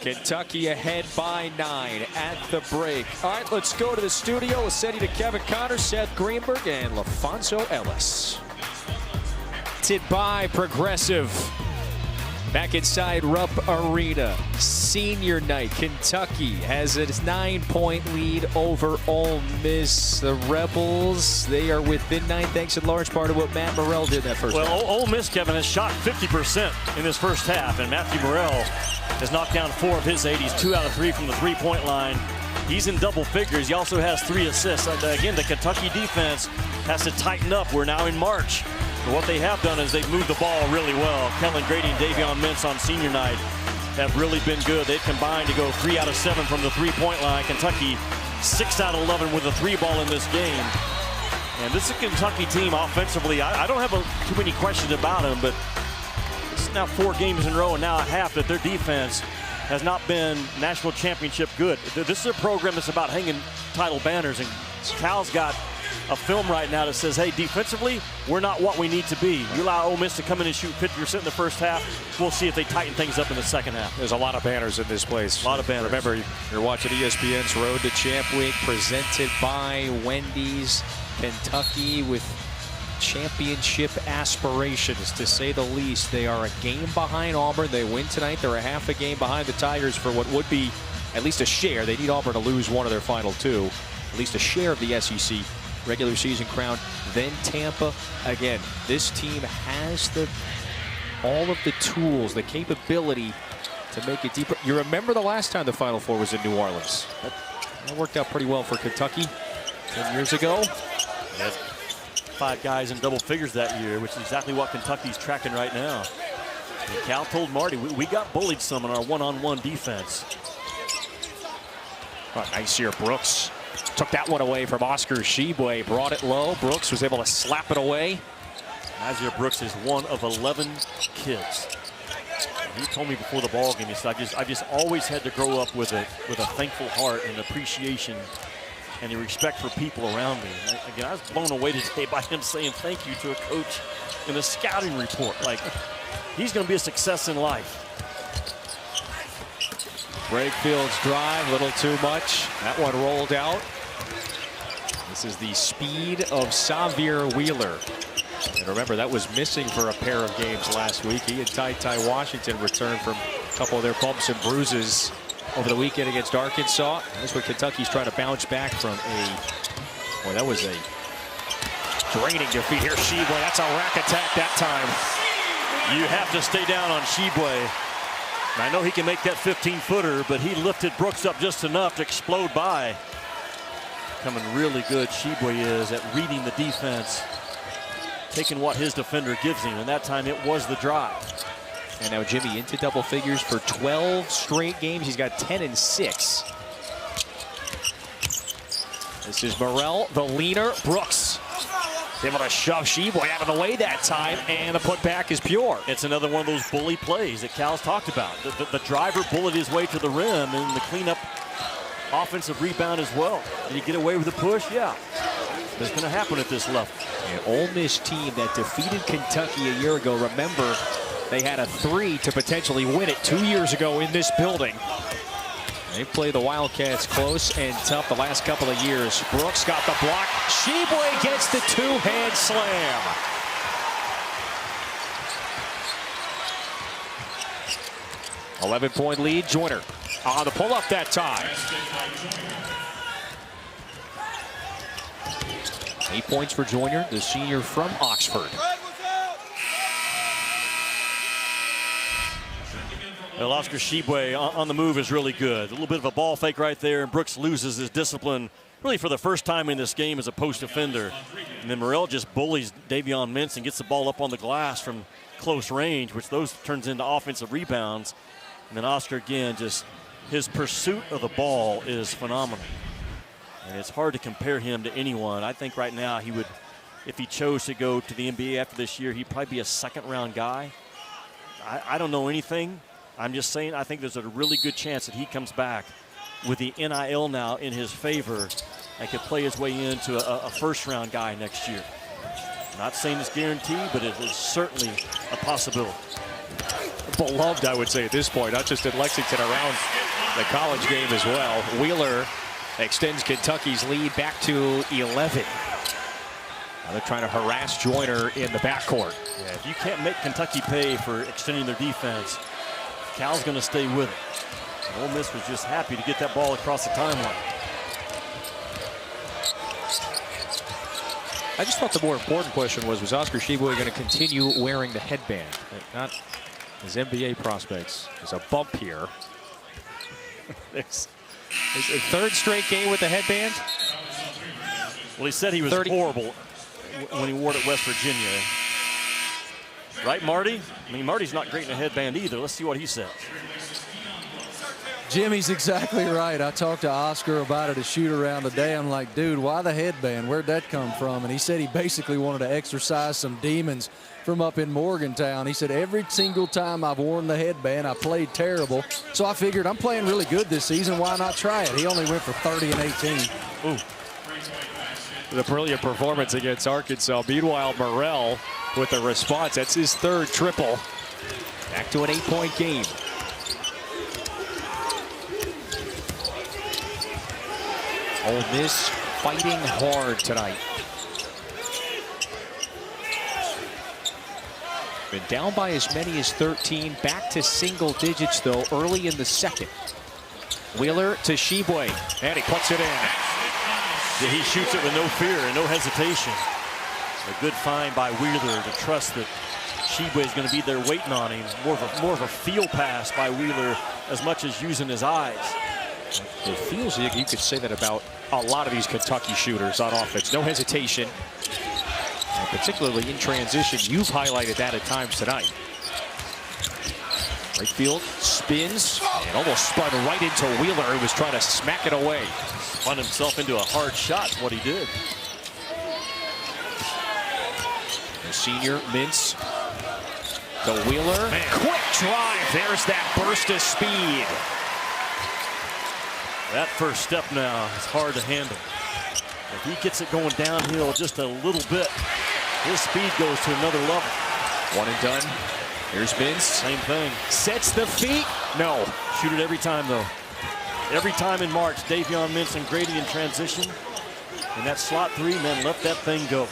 Kentucky ahead by 9 at the break. All right, let's go to the studio. Let's send you to Kevin Connor, Seth Greenberg, and LaFonso Ellis. Hit by Progressive. Back inside Rupp Arena, senior night. Kentucky has a 9-point lead over Ole Miss. The Rebels, they are within 9 thanks in large part to what Matt Morrell did that first half.
Well, Ole Miss, Kevin, has shot 50% in this first half, and Matthew Morrell has knocked down 4 of his 8. He's 2 out of 3 from the three-point line. He's in double figures. He also has 3 assists. Again, the Kentucky defense has to tighten up. We're now in March. But what they have done is they've moved the ball really well. Grady and Mintz on senior night have really been good. They've combined to go 3 out of 7 from the three-point line. Kentucky 6 out of 11 with a 3-ball in this game. And this is a Kentucky team offensively. I don't have too many questions about them, but it's now 4 games in a row and now a half that their defense has not been national championship good. This is a program that's about hanging title banners, and Cal's got a film right now that says, hey, defensively, we're not what we need to be. You allow Ole Miss to come in and shoot 50% in the first half. We'll see if they tighten things up in the second half.
There's a lot of banners in this place.
A lot of banners.
Remember, you're watching ESPN's Road to Champ Week, presented by Wendy's. Kentucky with championship aspirations, to say the least. They are a game behind Auburn. They win tonight. They're a half a game behind the Tigers for what would be at least a share. They need Auburn to lose one of their final 2. At least a share of the SEC regular season crown. Then Tampa. Again, this team has all of the tools, the capability to make it deeper. You remember the last time the Final Four was in New Orleans. That worked out pretty well for Kentucky 10 years ago.
Yep. 5 guys in double figures that year, which is exactly what Kentucky's tracking right now. And Cal told Marty, we got bullied some in our one-on-one defense.
Oh, nice here, Brooks. Took that one away from Oscar Tshiebwe, brought it low. Brooks was able to slap it away.
Nazir Brooks is one of 11 kids. He told me before the ball game, he said, I just always had to grow up with a thankful heart and appreciation and a respect for people around me. And again, I was blown away today by him saying thank you to a coach in the scouting report. Like, he's going to be a success in life.
Breakfield's drive, a little too much. That one rolled out. This is the speed of Xavier Wheeler. And remember, that was missing for a pair of games last week. He and Ty Washington returned from a couple of their bumps and bruises over the weekend against Arkansas. That's what Kentucky's trying to bounce back from boy, that was a draining defeat here. Tshiebwe, that's a rack attack that time.
You have to stay down on Tshiebwe. I know he can make that 15-footer, but he lifted Brooks up just enough to explode by. Coming really good, Tshiebwe is at reading the defense, taking what his defender gives him, and that time it was the drive.
And now Jimmy into double figures for 12 straight games. He's got 10 and 6. This is Morrell, the leaner. Brooks able to shove Tshiebwe out of the way that time, and the putback is pure.
It's another one of those bully plays that Cal's talked about. The driver bullied his way to the rim, and the cleanup offensive rebound as well. Did he get away with the push? Yeah. That's going to happen at this level.
An Ole Miss team that defeated Kentucky a year ago. Remember, they had a 3 to potentially win it 2 years ago in this building. They play the Wildcats close and tough the last couple of years. Brooks got the block. Tshiebwe gets the two-hand slam. .11 lead, Joyner on the pull-up that time. 8 points for Joyner, the senior from Oxford.
Well, Oscar Tshiebwe on the move is really good. A little bit of a ball fake right there, and Brooks loses his discipline really for the first time in this game as a post defender. And then Morrell just bullies Davion Mintz and gets the ball up on the glass from close range, which those turns into offensive rebounds. And then Oscar again, just his pursuit of the ball is phenomenal. And it's hard to compare him to anyone. I think right now he would, if he chose to go to the NBA after this year, he'd probably be a second-round guy. I don't know anything. I'm just saying I think there's a really good chance that he comes back with the NIL now in his favor and could play his way into a first-round guy next year. Not saying it's guaranteed, but it is certainly a possibility.
Beloved, I would say, at this point, not just in Lexington, around the college game as well. Wheeler extends Kentucky's lead back to 11. Now they're trying to harass Joyner in the backcourt.
Yeah, if you can't make Kentucky pay for extending their defense, Cal's going to stay with it. And Ole Miss was just happy to get that ball across the timeline.
I just thought the more important question was Oscar Tshiebwe going to continue wearing the headband? Not his NBA prospects. There's a bump here. It's a third straight game with the headband.
Well, he said he was horrible when he wore it at West Virginia. Right, Marty? I mean, Marty's not great in a headband either. Let's see what he says.
Jimmy's exactly right. I talked to Oscar about it a shoot around today. I'm like, dude, why the headband? Where'd that come from? And he said he basically wanted to exorcise some demons from up in Morgantown. He said, every single time I've worn the headband, I played terrible. So I figured I'm playing really good this season. Why not try it? He only went for 30 and 18.
Ooh. The brilliant performance against Arkansas. Meanwhile, Morrell with the response. That's his third triple. Back to an 8-point game. Ole Miss fighting hard tonight. Been down by as many as 13. Back to single digits, though, early in the second. Wheeler to Tshiebwe, and he puts it in.
Yeah, he shoots it with no fear and no hesitation. A good find by Wheeler to trust that Tshiebwe is going to be there waiting on him. More of a feel pass by Wheeler as much as using his eyes.
It feels like you could say that about a lot of these Kentucky shooters on offense. No hesitation. And particularly in transition, you've highlighted that at times tonight. Right field spins and almost spun right into Wheeler, who was trying to smack it away.
Spun himself into a hard shot, is what he did.
The senior Mintz to Wheeler. Man. Quick drive. There's that burst of speed.
That first step now is hard to handle. If he gets it going downhill just a little bit, his speed goes to another level.
One and done. Here's Mintz.
Same thing.
Sets the feet. No.
Shoot it every time, though. Every time in March, Davion Mintz and Grady in transition. And that slot three, man, let that thing go.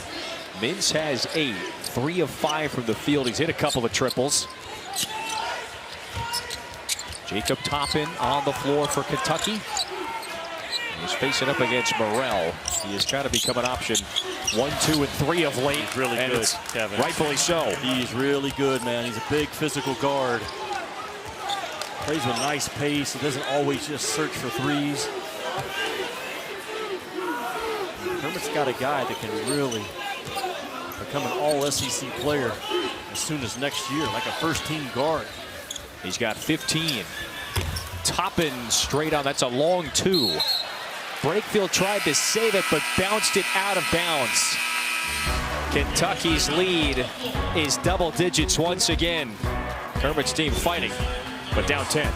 Mintz has 8. 3 of 5 from the field. He's hit a couple of triples. Jacob Toppin on the floor for Kentucky. He's facing up against Morrell. He has kind of become an option 1, 2, and 3 of late.
He's really good, Kevin.
Rightfully so.
He's really good, man. He's a big physical guard. Plays with nice pace. He doesn't always just search for threes. Hermit's got a guy that can really become an all-SEC player as soon as next year, like a first-team guard.
He's got 15. Toppin straight on. That's a long 2. Brakefield tried to save it, but bounced it out of bounds. Kentucky's lead is double digits once again. Hermit's team fighting, but down 10.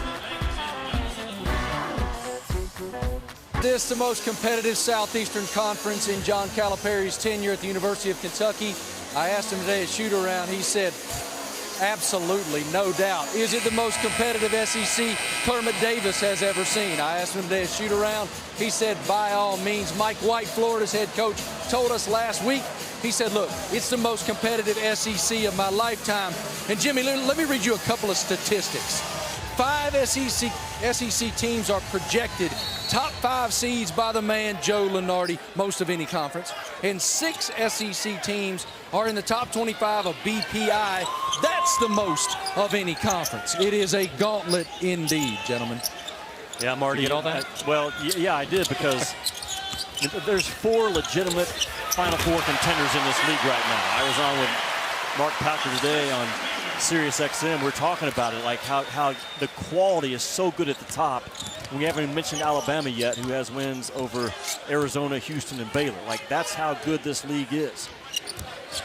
this the most competitive Southeastern Conference in John Calipari's tenure at the University of Kentucky? I asked him today at shoot-around. He said, absolutely, no doubt. Is it the most competitive SEC Kermit Davis has ever seen? I asked him today at shoot-around. He said, by all means. Mike White, Florida's head coach, told us last week, he said, look, it's the most competitive SEC of my lifetime. And Jimmy, let me read you a couple of statistics. 5 SEC teams are projected top 5 seeds by the man Joe Lunardi, most of any conference. And 6 SEC teams are in the top 25 of BPI. That's the most of any conference. It is a gauntlet indeed, gentlemen.
Yeah, Marty.
You get all that?
Well, yeah, I did, because there's 4 legitimate Final Four contenders in this league right now. I was on with Mark Packer today on Sirius XM. We're talking about it, like how the quality is so good at the top. We haven't even mentioned Alabama yet, who has wins over Arizona, Houston, and Baylor. Like, that's how good this league is.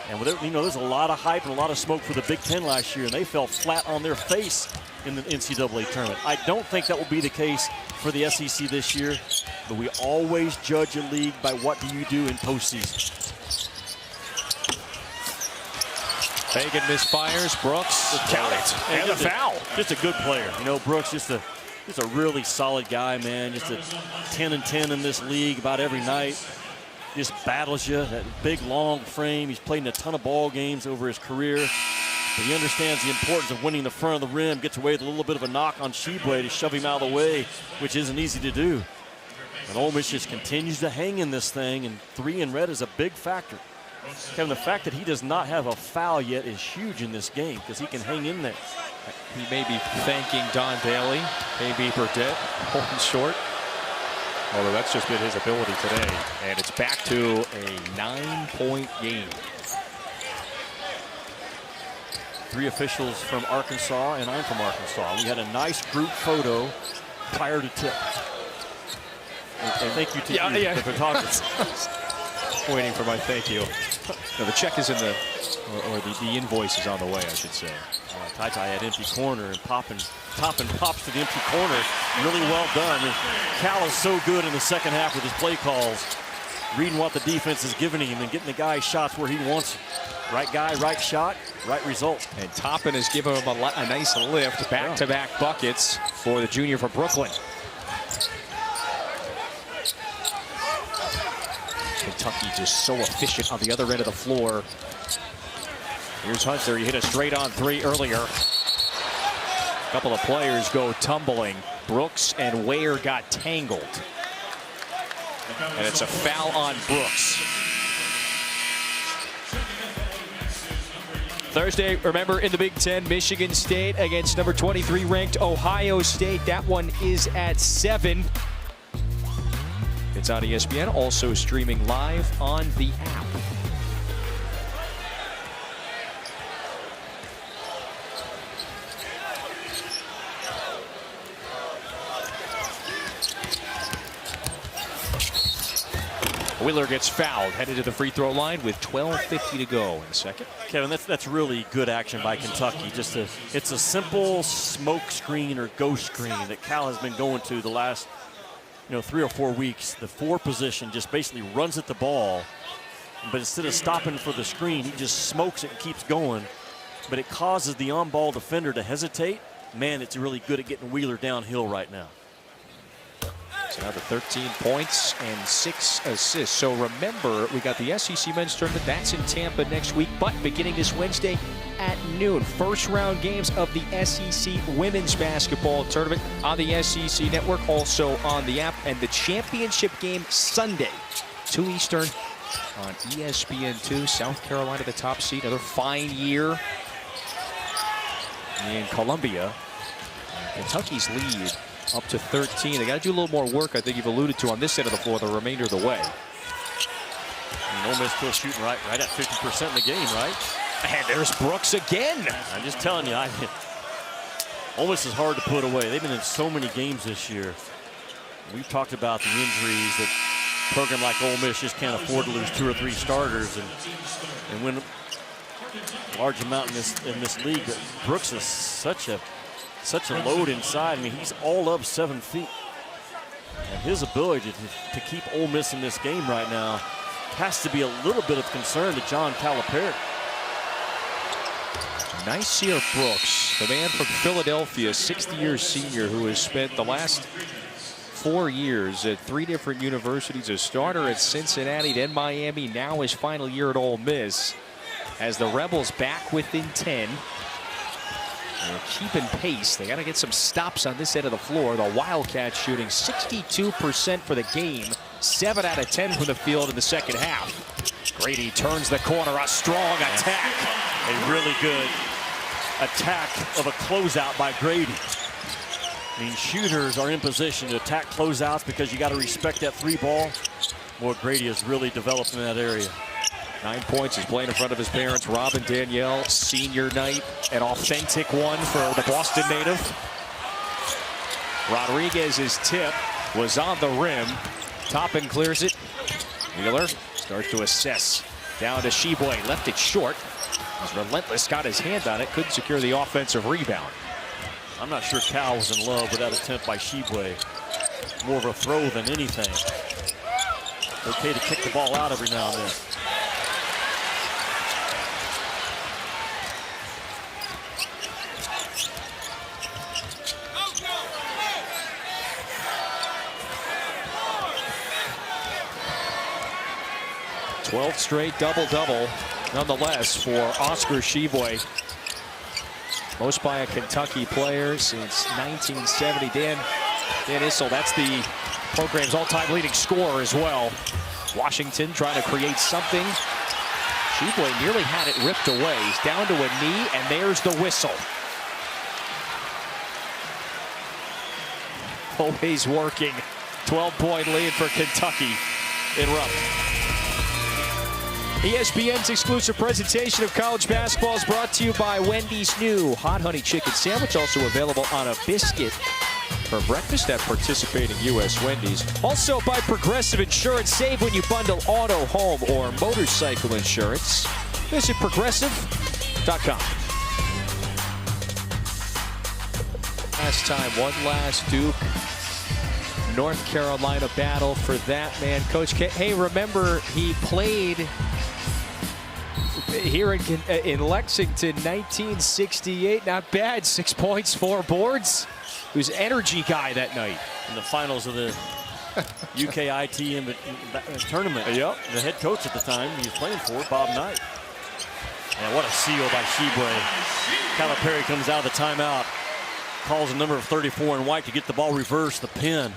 And with it, you know, there's a lot of hype and a lot of smoke for the Big Ten last year, and they fell flat on their face in the NCAA tournament. I don't think that will be the case for the SEC this year, but we always judge a league by what do you do in postseason.
Fagan misfires. Brooks, count it. And the foul.
Just a good player. You know, Brooks, just a really solid guy, man. Just a 10-10 in this league about every night. Just battles you. That big, long frame. He's played in a ton of ball games over his career. But he understands the importance of winning the front of the rim. Gets away with a little bit of a knock on Tshiebwe to shove him out of the way, which isn't easy to do. And Ole Miss just continues to hang in this thing, and 3 in red is a big factor. Kevin, the fact that he does not have a foul yet is huge in this game, because he can hang in there.
He may be thanking Don Daly, maybe Burdett, holding short. Although that's just been his ability today. And it's back to a 9-point game.
3 officials from Arkansas, and I'm from Arkansas. We had a nice group photo prior to tip. And thank you to the photographer.
Waiting for my thank you. No, the check is in the, or the invoice is on the way, I should say.
Tai had empty corner, and Toppin pops to the empty corner. Really well done. And Cal is so good in the second half with his play calls, reading what the defense is giving him and getting the guy shots where he wants them. Right guy, right shot, right result.
And Toppin has given him a nice lift, back-to-back buckets for the junior from Brooklyn. Kentucky just so efficient on the other end of the floor. Here's Hunter. He hit a straight-on 3 earlier. A couple of players go tumbling. Brooks and Ware got tangled. And it's a foul on Brooks. Thursday, remember, in the Big Ten, Michigan State against number 23 ranked Ohio State. That one is at 7. It's on ESPN, also streaming live on the app. Wheeler gets fouled, headed to the free throw line with 12:50 to go in the second.
Kevin, that's really good action by Kentucky. It's a simple smoke screen or ghost screen that Cal has been going to the last 3 or 4 weeks. The 4 position just basically runs at the ball, but instead of stopping for the screen, he just smokes it and keeps going. But it causes the on-ball defender to hesitate. Man, it's really good at getting Wheeler downhill right now.
So now the 13 points and 6 assists. So remember, we got the SEC men's tournament. That's in Tampa next week, but beginning this Wednesday at noon. First round games of the SEC women's basketball tournament on the SEC network, also on the app. And the championship game Sunday, 2 Eastern on ESPN2. South Carolina, the top seed. Another fine year in Columbia. Kentucky's lead up to 13. They got to do a little more work, I think you've alluded to, on this end of the floor the remainder of the way.
And Ole Miss still shooting right at 50% in the game, right?
And there's Brooks again.
I'm just telling you, Ole Miss is hard to put away. They've been in so many games this year. We've talked about the injuries, that a program like Ole Miss just can't afford to lose 2 or 3 starters and win a large amount in this league. But Brooks is such a load inside. I mean, he's all up 7 feet. And his ability to keep Ole Miss in this game right now has to be a little bit of concern to John Calipari.
Nyseer Brooks, the man from Philadelphia, 60-year senior who has spent the last 4 years at 3 different universities, a starter at Cincinnati, then Miami, now his final year at Ole Miss. As the Rebels back within 10. They're keeping pace. They got to get some stops on this end of the floor. The Wildcats shooting 62% for the game, 7 out of 10 from the field in the second half. Grady turns the corner, a strong attack.
A really good attack of a closeout by Grady. I mean, shooters are in position to attack closeouts because you got to respect that 3 ball. Boy, Grady has really developed in that area.
9 points. He's playing in front of his parents, Rob and Danielle. Senior night, an authentic one for the Boston native. Rodriguez's tip was on the rim. Toppin clears it. Wheeler starts to assess. Down to Tshiebwe, left it short. He's relentless, got his hand on it, couldn't secure the offensive rebound.
I'm not sure Cal was in love with that attempt by Tshiebwe. More of a throw than anything. Okay to kick the ball out every now and then.
Twelfth straight double-double, nonetheless, for Oscar Tshiebwe. Most by a Kentucky player since 1970. Dan Issel, that's the program's all-time leading scorer as well. Washington trying to create something. Tshiebwe nearly had it ripped away. He's down to a knee, and there's the whistle. Always working. 12-point lead for Kentucky in Rupp. ESPN's exclusive presentation of college basketball is brought to you by Wendy's new Hot Honey Chicken Sandwich, also available on a biscuit for breakfast at participating U.S. Wendy's. Also by Progressive Insurance. Save when you bundle auto, home, or motorcycle insurance. Visit progressive.com. Last time, one last Duke North Carolina battle for that man. Coach K, hey, remember he played here in Lexington, 1968. Not bad. 6 points, 4 boards. He was energy guy that night.
In the finals of the UKIT tournament.
Yep.
The head coach at the time he was playing for, Bob Knight. And what a seal by Tshiebwe. Calipari comes out of the timeout. Calls a number of 34 in white to get the ball reversed, the pin.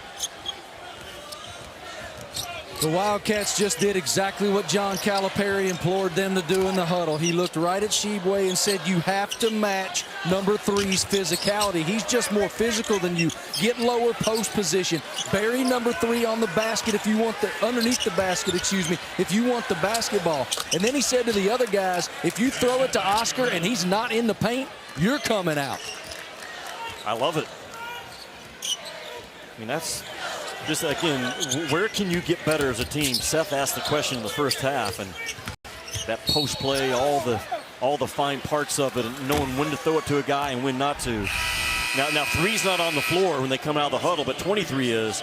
The Wildcats just did exactly what John Calipari implored them to do in the huddle. He looked right at Tshiebwe and said, you have to match number 3's physicality. He's just more physical than you. Get lower post position. Bury number 3 on the basket if you want the, underneath the basket, excuse me, if you want the basketball. And then he said to the other guys, if you throw it to Oscar and he's not in the paint, you're coming out.
I love it. I mean, that's just, again, where can you get better as a team? Seth asked the question in the first half, and that post play, all the fine parts of it, and knowing when to throw it to a guy and when not to. Now 3's not on the floor when they come out of the huddle, but 23 is.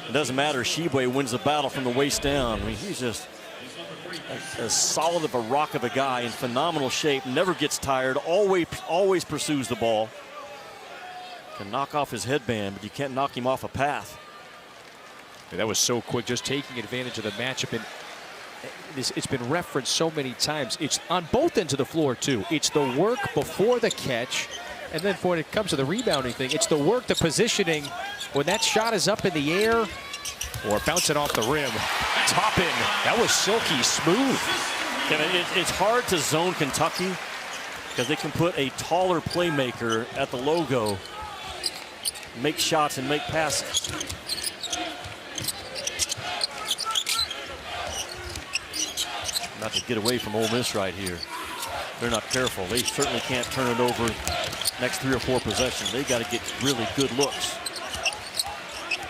It doesn't matter. Tshiebwe wins the battle from the waist down. I mean, he's just as solid of a rock of a guy, in phenomenal shape, never gets tired, always pursues the ball. Can knock off his headband, but you can't knock him off a path.
That was so quick, just taking advantage of the matchup. And it's been referenced so many times. It's on both ends of the floor, too. It's the work before the catch, and then when it comes to the rebounding thing, it's the work, the positioning, when that shot is up in the air or bouncing off the rim. Toppin, that was silky smooth.
It's hard to zone Kentucky because they can put a taller playmaker at the logo, make shots and make passes. Not to get away from Ole Miss right here. They're not careful. They certainly can't turn it over next 3 or 4 possessions. They got to get really good looks.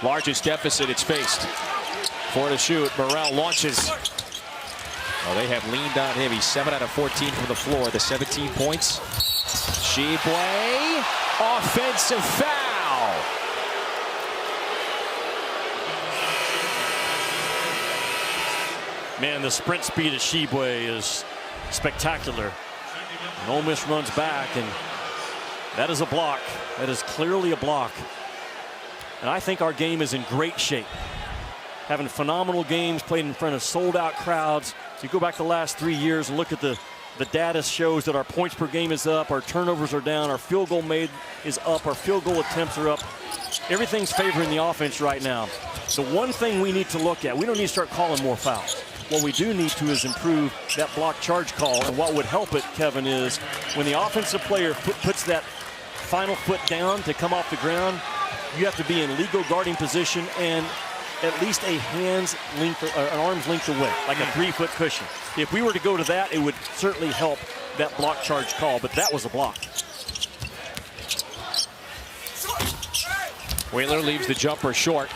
Largest deficit it's faced. 4 to shoot. Burrell launches. Oh, they have leaned on him. He's 7 out of 14 from the floor. The 17 points. Tshiebwe. Offensive foul.
Man, the sprint speed of Tshiebwe is spectacular. And Ole Miss runs back, and that is a block. That is clearly a block. And I think our game is in great shape. Having phenomenal games, played in front of sold-out crowds. So you go back the last 3 years and look at the data shows that our points per game is up, our turnovers are down, our field goal made is up, our field goal attempts are up. Everything's favoring the offense right now. The one thing we need to look at, we don't need to start calling more fouls. What we do need to is improve that block charge call. And what would help it, Kevin, is when the offensive player puts that final foot down to come off the ground, you have to be in legal guarding position and at least a hand's length, an arm's length away, like a 3-foot cushion. If we were to go to that, it would certainly help that block charge call, but that was a block.
Whaler leaves the jumper short.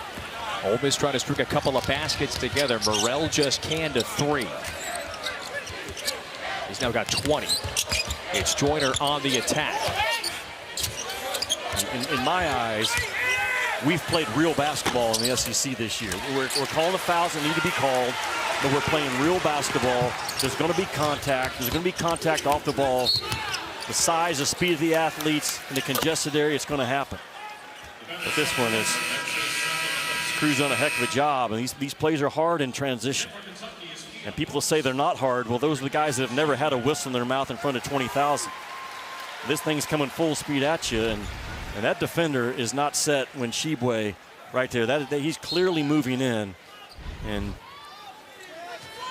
Ole Miss trying to string a couple of baskets together. Morrell just canned a 3. He's now got 20. It's Joyner on the attack.
In my eyes, we've played real basketball in the SEC this year. We're calling the fouls that need to be called, but we're playing real basketball. There's going to be contact. There's going to be contact off the ball. The size, the speed of the athletes in the congested area, it's going to happen. But this one is, Crew's done a heck of a job, and these plays are hard in transition. And people will say they're not hard. Well, those are the guys that have never had a whistle in their mouth in front of 20,000. This thing's coming full speed at you, and that defender is not set when Tshiebwe right there. He's clearly moving in, and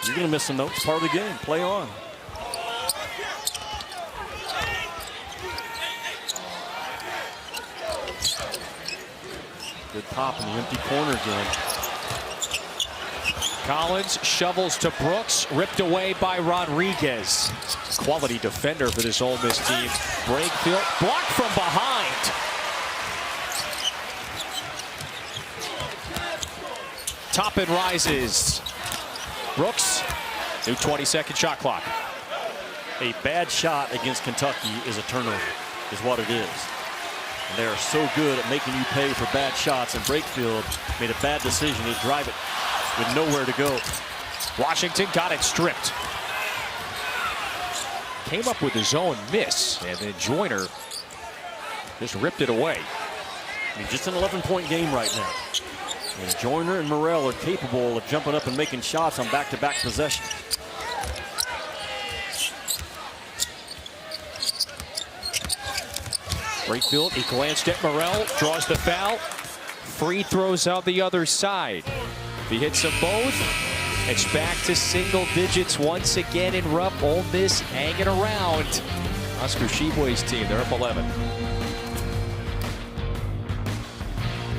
you're going to miss some notes. Part of the game. Play on. Good pop in the empty corner again.
Collins shovels to Brooks, ripped away by Rodriguez. Quality defender for this Ole Miss team. Brakefield blocked from behind. Toppin rises. Brooks, new 20-second shot clock.
A bad shot against Kentucky is a turnover, is what it is. And they are so good at making you pay for bad shots, and Brakefield made a bad decision to drive it with nowhere to go.
Washington got it stripped. Came up with his own miss, and then Joyner just ripped it away.
I mean, just an 11-point game right now. And Joyner and Morrell are capable of jumping up and making shots on back-to-back possessions.
Brakefield, he glanced at Morrell, draws the foul. Free throws out the other side. If he hits them both, it's back to single digits once again in Rupp. Ole Miss hanging around. Oscar Tshiebwe's team, they're up 11.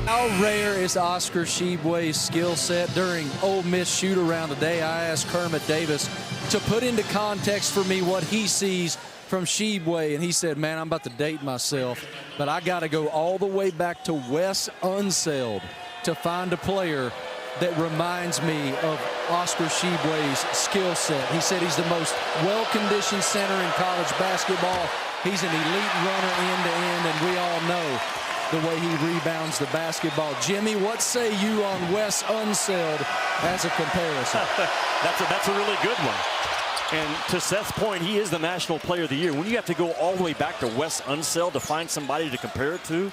How rare is Oscar Tshiebwe's skill set? During Ole Miss shoot-around today, I asked Kermit Davis to put into context for me what he sees from Tshiebwe, and he said, man, I'm about to date myself, but I got to go all the way back to Wes Unseld to find a player that reminds me of Oscar Tshiebwe's skill set. He said he's the most well-conditioned center in college basketball. He's an elite runner end-to-end, and we all know the way he rebounds the basketball. Jimmy, what say you on Wes Unseld as a comparison?
That's a really good one. And to Seth's point, he is the National Player of the Year. When you have to go all the way back to Wes Unseld to find somebody to compare it to,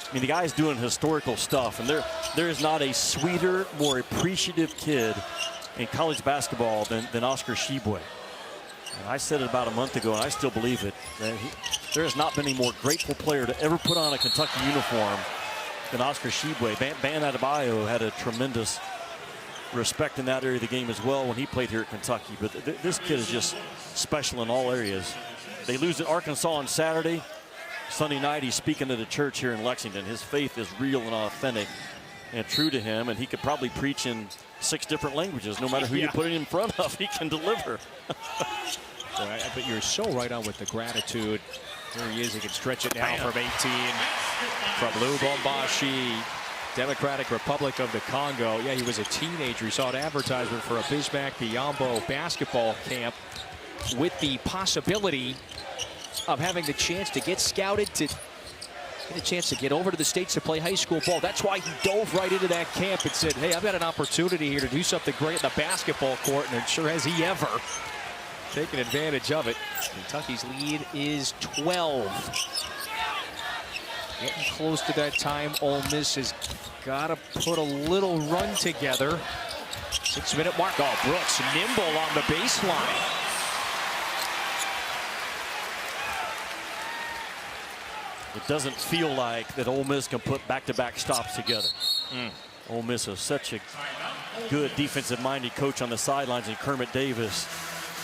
I mean, the guy's doing historical stuff, and there is not a sweeter, more appreciative kid in college basketball than Oscar Tshiebwe. And I said it about a month ago, and I still believe it. There has not been a more grateful player to ever put on a Kentucky uniform than Oscar Tshiebwe. Bam Adebayo had a tremendous respect in that area of the game as well when he played here at Kentucky. But this kid is just special in all areas. They lose at Arkansas on Saturday. Sunday night, he's speaking at a church here in Lexington. His faith is real and authentic and true to him, and he could probably preach in 6 different languages. No matter who you put it in front of, he can deliver.
But you're so right on with the gratitude. Here he is. He can stretch it now from 18 from Lubumbashi, Democratic Republic of the Congo. Yeah, he was a teenager. He saw an advertisement for a Bismack Biyombo basketball camp with the possibility of having the chance to get scouted to Get a chance to get over to the States to play high school ball. That's why he dove right into that camp and said, hey, I've got an opportunity here to do something great in the basketball court, and sure has he ever taken advantage of it. Kentucky's lead is 12. Getting close to that time. Ole Miss has got to put a little run together. 6-minute mark. Oh, Brooks nimble on the baseline.
It doesn't feel like that Ole Miss can put back-to-back stops together. Ole Miss has such a good defensive-minded coach on the sidelines in Kermit Davis.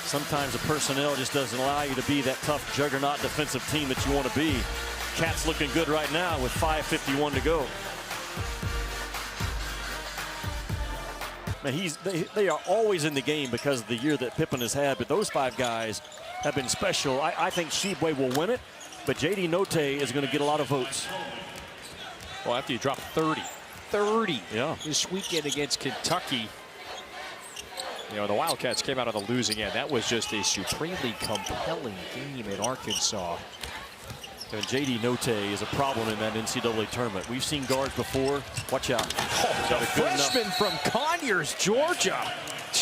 Sometimes the personnel just doesn't allow you to be that tough juggernaut defensive team that you want to be. Cats looking good right now with 5:51 to go. Man, they are always in the game because of the year that Pippen has had, but those 5 guys have been special. I think Tshiebwe will win it, but J.D. Note is going to get a lot of votes.
Well, after you drop 30 this weekend against Kentucky, you know, the Wildcats came out on the losing end. That was just a supremely compelling game in Arkansas.
And J.D. Note is a problem in that NCAA tournament. We've seen guards before. Watch out.
The freshman from Conyers, Georgia,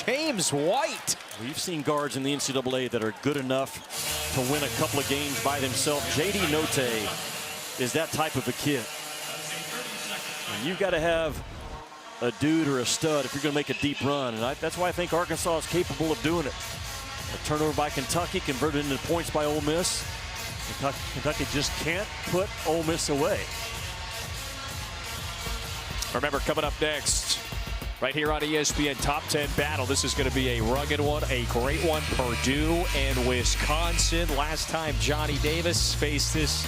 James White.
We've seen guards in the NCAA that are good enough to win a couple of games by themselves. J.D. Note is that type of a kid. And you've got to have a dude or a stud if you're going to make a deep run. And that's why I think Arkansas is capable of doing it. A turnover by Kentucky converted into points by Ole Miss. Kentucky just can't put Ole Miss away.
Remember, coming up next, right here on ESPN, top 10 battle. This is going to be a rugged one, a great one. Purdue and Wisconsin. Last time Johnny Davis faced this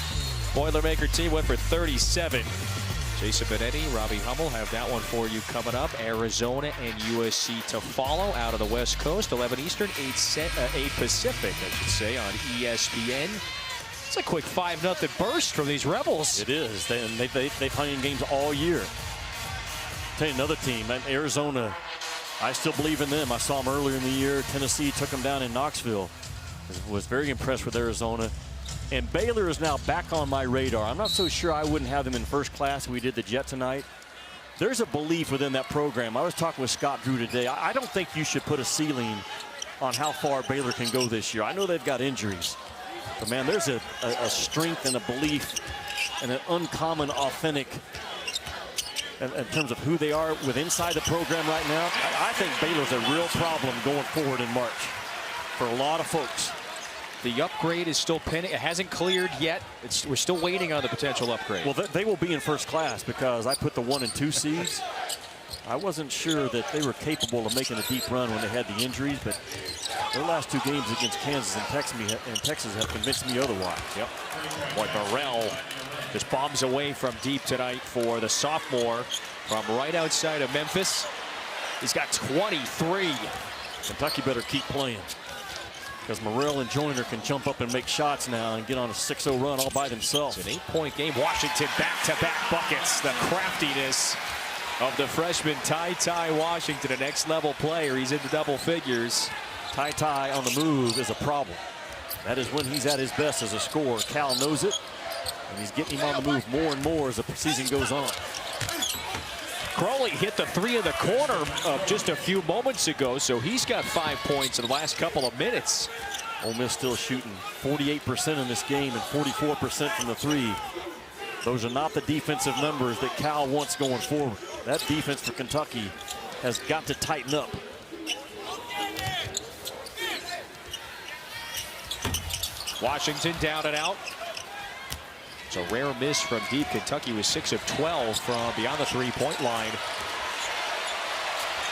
Boilermaker team, went for 37. Jason Benetti, Robbie Hummel have that one for you coming up. Arizona and USC to follow out of the West Coast. 11 Eastern, 8 Pacific, I should say, on ESPN. It's a quick 5-0 burst from these Rebels.
It is. They've hung in games all year. Tell you another team, Arizona, I still believe in them. I saw them earlier in the year. Tennessee took them down in Knoxville. Was very impressed with Arizona. And Baylor is now back on my radar. I'm not so sure I wouldn't have them in first class. We did the Jet tonight. There's a belief within that program. I was talking with Scott Drew today. I don't think you should put a ceiling on how far Baylor can go this year. I know they've got injuries. But, man, there's a strength and a belief and an uncommon, authentic in terms of who they are with inside the program right now. I think Baylor's a real problem going forward in March for a lot of folks.
The upgrade is still pending. It hasn't cleared yet. We're still waiting on the potential upgrade.
Well, they will be in first class because I put the 1 and 2 seeds. I wasn't sure that they were capable of making a deep run when they had the injuries, but their last 2 games against Kansas and Texas have convinced me otherwise.
Yep. Boy, Burrell just bombs away from deep tonight for the sophomore from right outside of Memphis. He's got 23.
Kentucky better keep playing because Morrell and Joyner can jump up and make shots now and get on a 6-0 run all by themselves.
It's an 8-point game. Washington back-to-back buckets. The craftiness of the freshman Ty Washington, a next-level player. He's into double figures.
Ty on the move is a problem. That is when he's at his best as a scorer. Cal knows it, and he's getting him on the move more and more as the season goes on.
Crowley hit the 3 in the corner just a few moments ago, so he's got 5 points in the last couple of minutes.
Ole Miss still shooting 48% in this game and 44% from the 3. Those are not the defensive numbers that Cal wants going forward. That defense for Kentucky has got to tighten up.
Washington down and out. It's a rare miss from deep. Kentucky was 6 of 12 from beyond the 3-point line.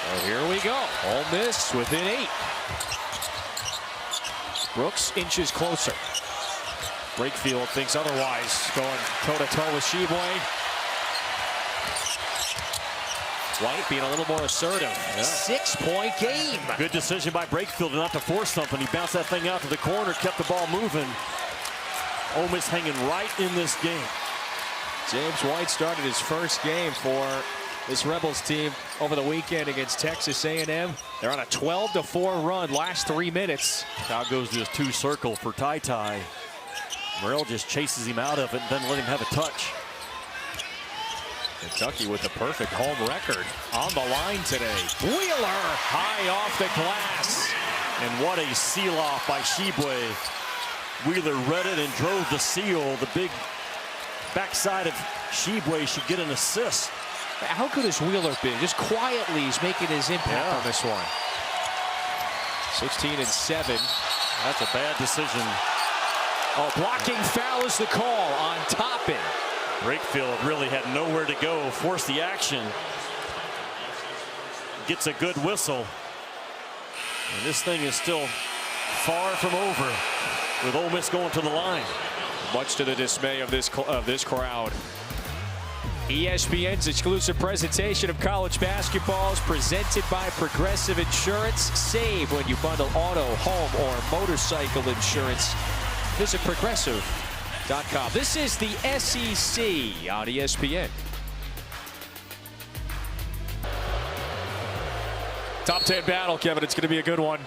Well, here we go. Ole Miss within 8. Brooks inches closer. Brakefield thinks otherwise, going toe-to-toe with Tshiebwe. White being a little more assertive. Yeah. 6-point game.
Good decision by Brakefield not to force something. He bounced that thing out to the corner, kept the ball moving. Ole Miss hanging right in this game.
James White started his first game for this Rebels team over the weekend against Texas A&M. They're on a 12-4 run last 3 minutes.
Now goes to his 2 circle for Ty. Merrill just chases him out of it and doesn't let him have a touch.
Kentucky with the perfect home record on the line today. Wheeler high off the glass.
And what a seal-off by Tshiebwe. Wheeler read it and drove the seal. The big backside of Tshiebwe should get an assist.
How good has Wheeler been? Just quietly, he's making his impact on this one. 16 and 7.
That's a bad decision.
Oh, blocking foul is the call on Toppin.
Brakefield really had nowhere to go, forced the action. Gets a good whistle. And this thing is still far from over with Ole Miss going to the line.
Much to the dismay of this crowd. ESPN's exclusive presentation of college basketball is presented by Progressive Insurance. Save when you bundle auto, home, or motorcycle insurance. Visit Progressive.com. This is the SEC on ESPN. Top 10 battle, Kevin. It's going to be a good one.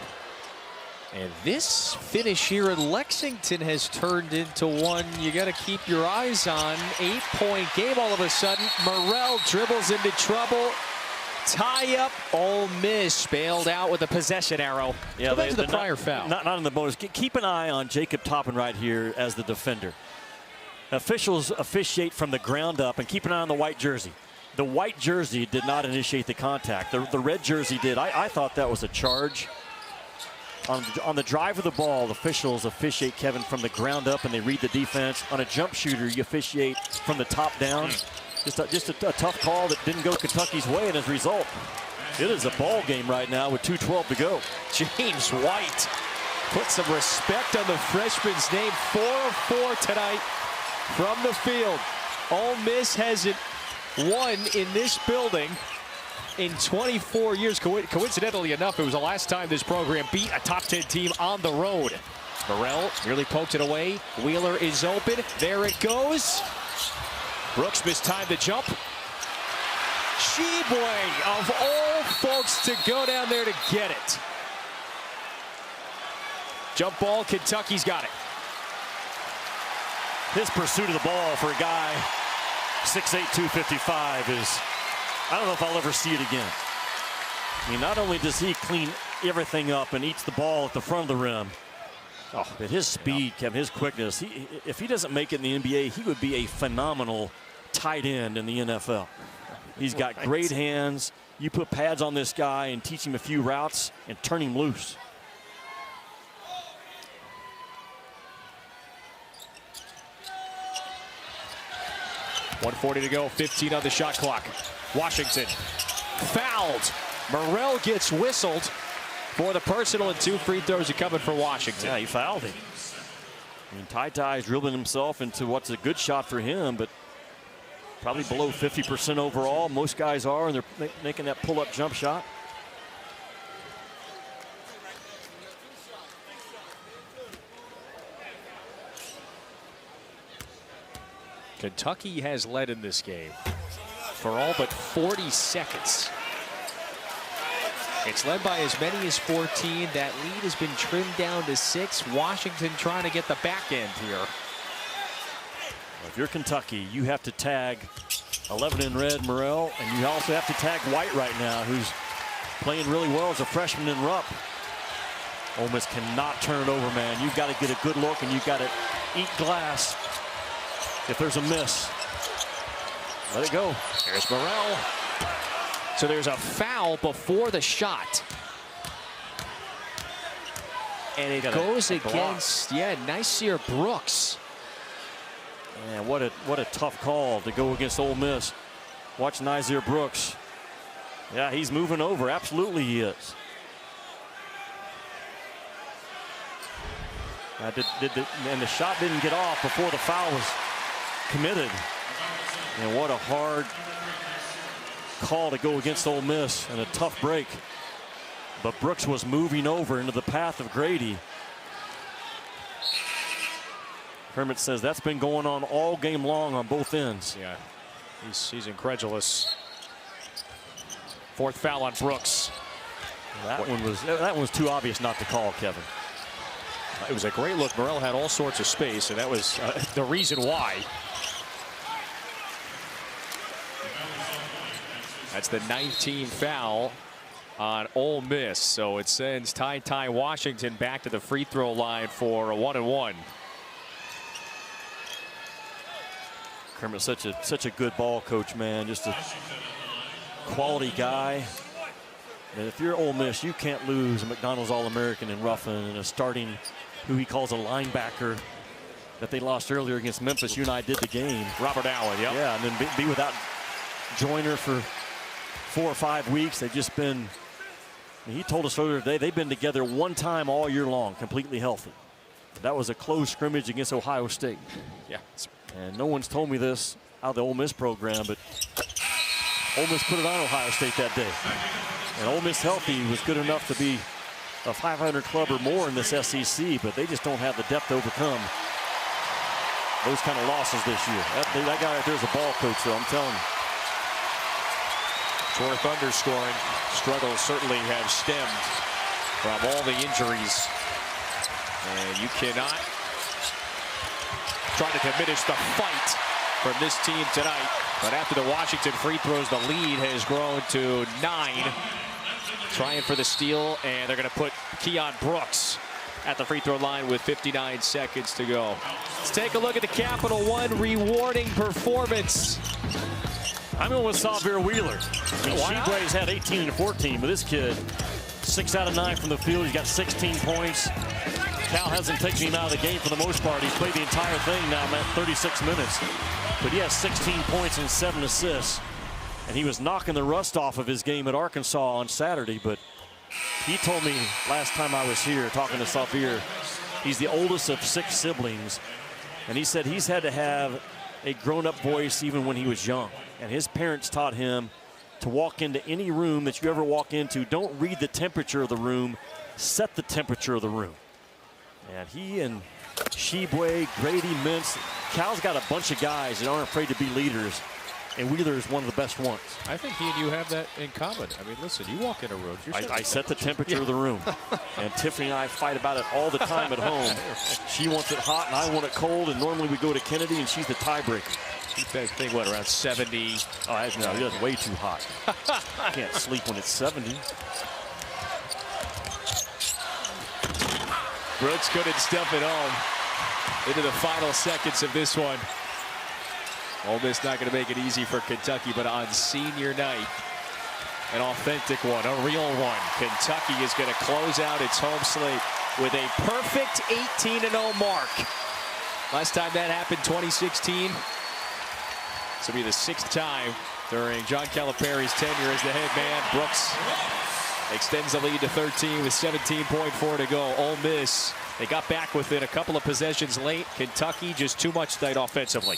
And this finish here in Lexington has turned into one you got to keep your eyes on. 8-point game all of a sudden. Morrell dribbles into trouble. Tie up. Ole Miss bailed out with a possession arrow.
Yeah,
go back to the prior foul.
Not in the bonus. Keep an eye on Jacob Toppin right here as the defender. Officials officiate from the ground up, and keep an eye on the white jersey. The white jersey did not initiate the contact. The red jersey did. I thought that was a charge. On the drive of the ball, the officials officiate, Kevin, from the ground up, and they read the defense. On a jump shooter, you officiate from the top down. Just a tough call that didn't go Kentucky's way, and as a result, it is a ball game right now with 2:12 to go.
James White put some respect on the freshman's name. 4 of 4 tonight from the field. Ole Miss hasn't won in this building in 24 years. Coincidentally enough, it was the last time this program beat a top 10 team on the road. Morrell nearly poked it away. Wheeler is open. There it goes. Brooks missed time to jump. Tshiebwe, of all folks, to go down there to get it. Jump ball, Kentucky's got it.
His pursuit of the ball for a guy 6'8", 255 is, I don't know if I'll ever see it again. I mean, not only does he clean everything up and eats the ball at the front of the rim, but his speed, Kevin, his quickness, if he doesn't make it in the NBA, he would be a phenomenal tight end in the NFL. He's got great hands. You put pads on this guy and teach him a few routes and turn him loose.
.140 to go, 15 on the shot clock. Washington fouled. Morrell gets whistled for the personal, and 2 free throws are coming for Washington.
Yeah, he fouled him. I mean, Ty is dribbling himself into what's a good shot for him, but probably below 50% overall. Most guys are, and they're making that pull-up jump shot.
Kentucky has led in this game for all but 40 seconds. It's led by as many as 14. That lead has been trimmed down to 6. Washington trying to get the back end here.
If you're Kentucky, you have to tag 11 in red, Morrell, and you also have to tag White right now, who's playing really well as a freshman in Rupp. Ole Miss cannot turn it over, man. You've got to get a good look, and you've got to eat glass if there's a miss. Let it go.
Here's Morrell. So there's a foul before the shot. And it goes against, Nysier Brooks.
Man, what a tough call to go against Ole Miss. Watch Nysier Brooks. Yeah, he's moving over. Absolutely he is. And the shot didn't get off before the foul was committed. And what a hard call to go against Ole Miss, and a tough break. But Brooks was moving over into the path of Grady. Kermit says that's been going on all game long on both ends.
Yeah, he's incredulous. 4th foul on Brooks.
That one was too obvious not to call, Kevin.
It was a great look. Morrell had all sorts of space, and that was the reason why. That's the 19th foul on Ole Miss. So it sends Ty Washington back to the free throw line for a 1-and-1.
Kermit's such a good ball coach, man. Just a quality guy. And if you're Ole Miss, you can't lose a McDonald's All-American in Ruffin and a starting, who he calls a linebacker, that they lost earlier against Memphis. You and I did the game.
Robert Allen, yep.
Yeah, and then be without Joyner for 4 or 5 weeks. They've just been, he told us earlier today, they've been together one time all year long, completely healthy. That was a close scrimmage against Ohio State.
Yeah.
And no one's told me this out of the Ole Miss program, but Ole Miss put it on Ohio State that day. And Ole Miss healthy was good enough to be a 500 club or more in this SEC, but they just don't have the depth to overcome those kind of losses this year. That guy right there is a ball coach, though, I'm telling you.
Shore Thunder scoring struggles certainly have stemmed from all the injuries. And you cannot try to diminish the fight from this team tonight. But after the Washington free throws, the lead has grown to 9. Trying for the steal, and they're going to put Keon Brooks at the free throw line with 59 seconds to go. Let's take a look at the Capital One rewarding performance.
I'm going with Xavier Wheeler. Tshiebwe's had 18 and 14, but this kid, 6 out of 9 from the field. He's got 16 points. Cal hasn't taken him out of the game for the most part. He's played the entire thing now, 36 minutes. But he has 16 points and 7 assists. And he was knocking the rust off of his game at Arkansas on Saturday. But he told me last time I was here talking to Xavier, he's the oldest of 6 siblings. And he said he's had to have a grown-up voice even when he was young. And his parents taught him to walk into any room that you ever walk into. Don't read the temperature of the room, set the temperature of the room. And he and Tshiebwe, Grady, Mintz, Cal's got a bunch of guys that aren't afraid to be leaders. And Wheeler is one of the best ones.
I think he and you have that in common. I mean, listen, you walk in a room.
I set the temperature of the room. And Tiffany and I fight about it all the time at home. She wants it hot and I want it cold. And normally we go to Kennedy and she's the tiebreaker.
Keep that thing, what, around 70?
Oh, no, it's way too hot. Can't sleep when it's 70.
Brooks couldn't stuff it home into the final seconds of this one. Ole Miss not going to make it easy for Kentucky, but on senior night, an authentic one, a real one. Kentucky is going to close out its home slate with a perfect 18-0 mark. Last time that happened, 2016. This will be the 6th time during John Calipari's tenure as the head man. Brooks extends the lead to 13 with 17.4 to go. Ole Miss, they got back within a couple of possessions late. Kentucky, just too much tonight offensively.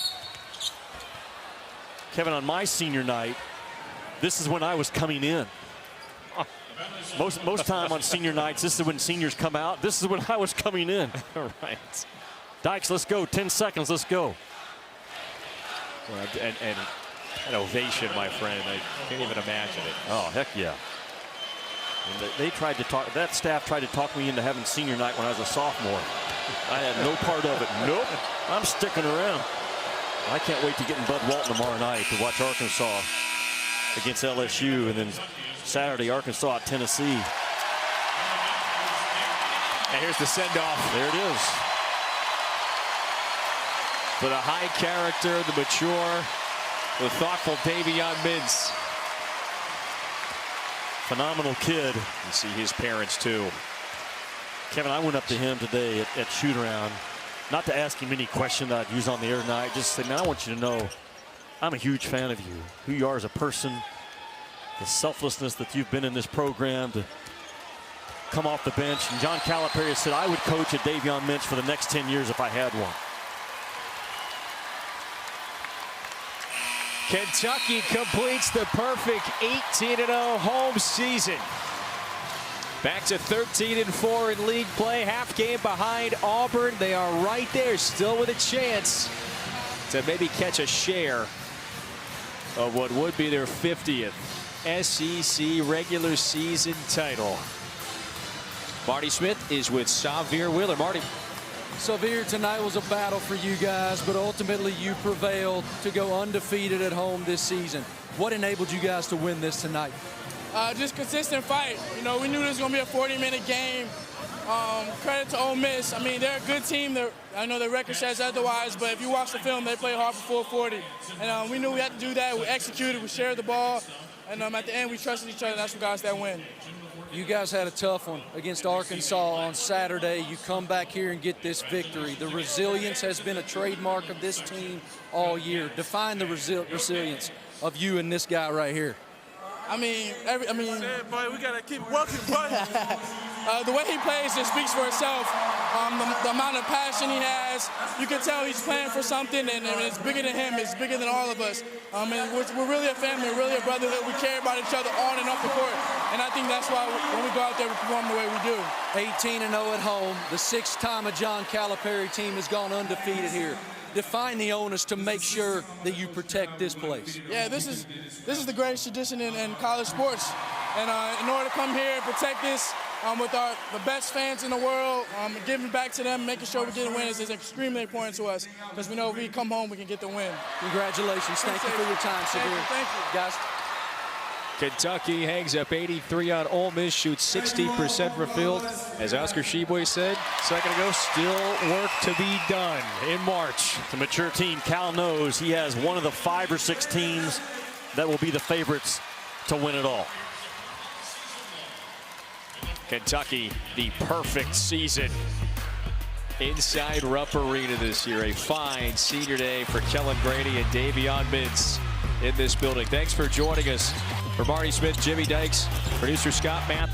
Kevin, on my senior night, this is when I was coming in. Most time on senior nights, this is when seniors come out. This is when I was coming in.
All right.
Dykes, let's go. 10 seconds, let's go.
Well, and an ovation, my friend. I can't even imagine it.
Oh, heck yeah. And they tried to talk, that staff tried to talk me into having senior night when I was a sophomore. I had no part of it. Nope, I'm sticking around. I can't wait to get in Bud Walton tomorrow night to watch Arkansas against LSU, and then Saturday, Arkansas at Tennessee.
And here's the send-off.
There it is.
For the high character, the mature, the thoughtful Davion Mintz.
Phenomenal kid.
You see his parents, too.
Kevin, I went up to him today at shoot-around. Not to ask him any question that I'd use on the air tonight. Just say, man, I want you to know I'm a huge fan of you. Who you are as a person. The selflessness that you've been in this program to come off the bench. And John Calipari said I would coach at Davion Mintz for the next 10 years if I had one.
Kentucky completes the perfect 18-0 home season. Back to 13-4 in league play, half game behind Auburn. They are right there, still with a chance to maybe catch a share of what would be their 50th SEC regular season title. Marty Smith is with Xavier Wheeler. Marty.
Xavier, tonight was a battle for you guys, but ultimately you prevailed to go undefeated at home this season. What enabled you guys to win this tonight?
Just consistent fight. You know, we knew this was going to be a 40-minute game. Credit to Ole Miss. I mean, they're a good team. I know their record says otherwise, but if you watch the film, they play hard for 440. And we knew we had to do that. We executed. We shared the ball. And at the end, we trusted each other. That's what got us that win.
You guys had a tough one against Arkansas on Saturday. You come back here and get this victory. The resilience has been a trademark of this team all year. Define the resilience of you and this guy right here.
I mean,
boy, we gotta keep working, boy.
The way he plays just speaks for itself. The amount of passion he has, you can tell he's playing for something, and it's bigger than him. It's bigger than all of us. And we're really a family, really a brotherhood. We care about each other on and off the court, and I think that's why when we go out there, we perform the way we do.
18-0 at home. The sixth time a John Calipari team has gone undefeated here. Define the onus to make sure that you protect this place.
Yeah, this is the greatest tradition in college sports, and in order to come here and protect this with the best fans in the world, giving back to them, making sure we get a win is extremely important to us, because we know if we come home, we can get the win.
Congratulations. Thank you for your time, Xavier.
Thank you.
Guys.
Kentucky hangs up 83 on Ole Miss, shoots 60% from field. As Oscar Tshiebwe said a second ago, still work to be done in March.
It's a mature team. Cal knows he has one of the 5 or 6 teams that will be the favorites to win it all.
Kentucky, the perfect season inside Rupp Arena this year. A fine senior day for Kellen Grady and Davion Mintz in this building. Thanks for joining us. For Marty Smith, Jimmy Dykes, producer Scott Matthews.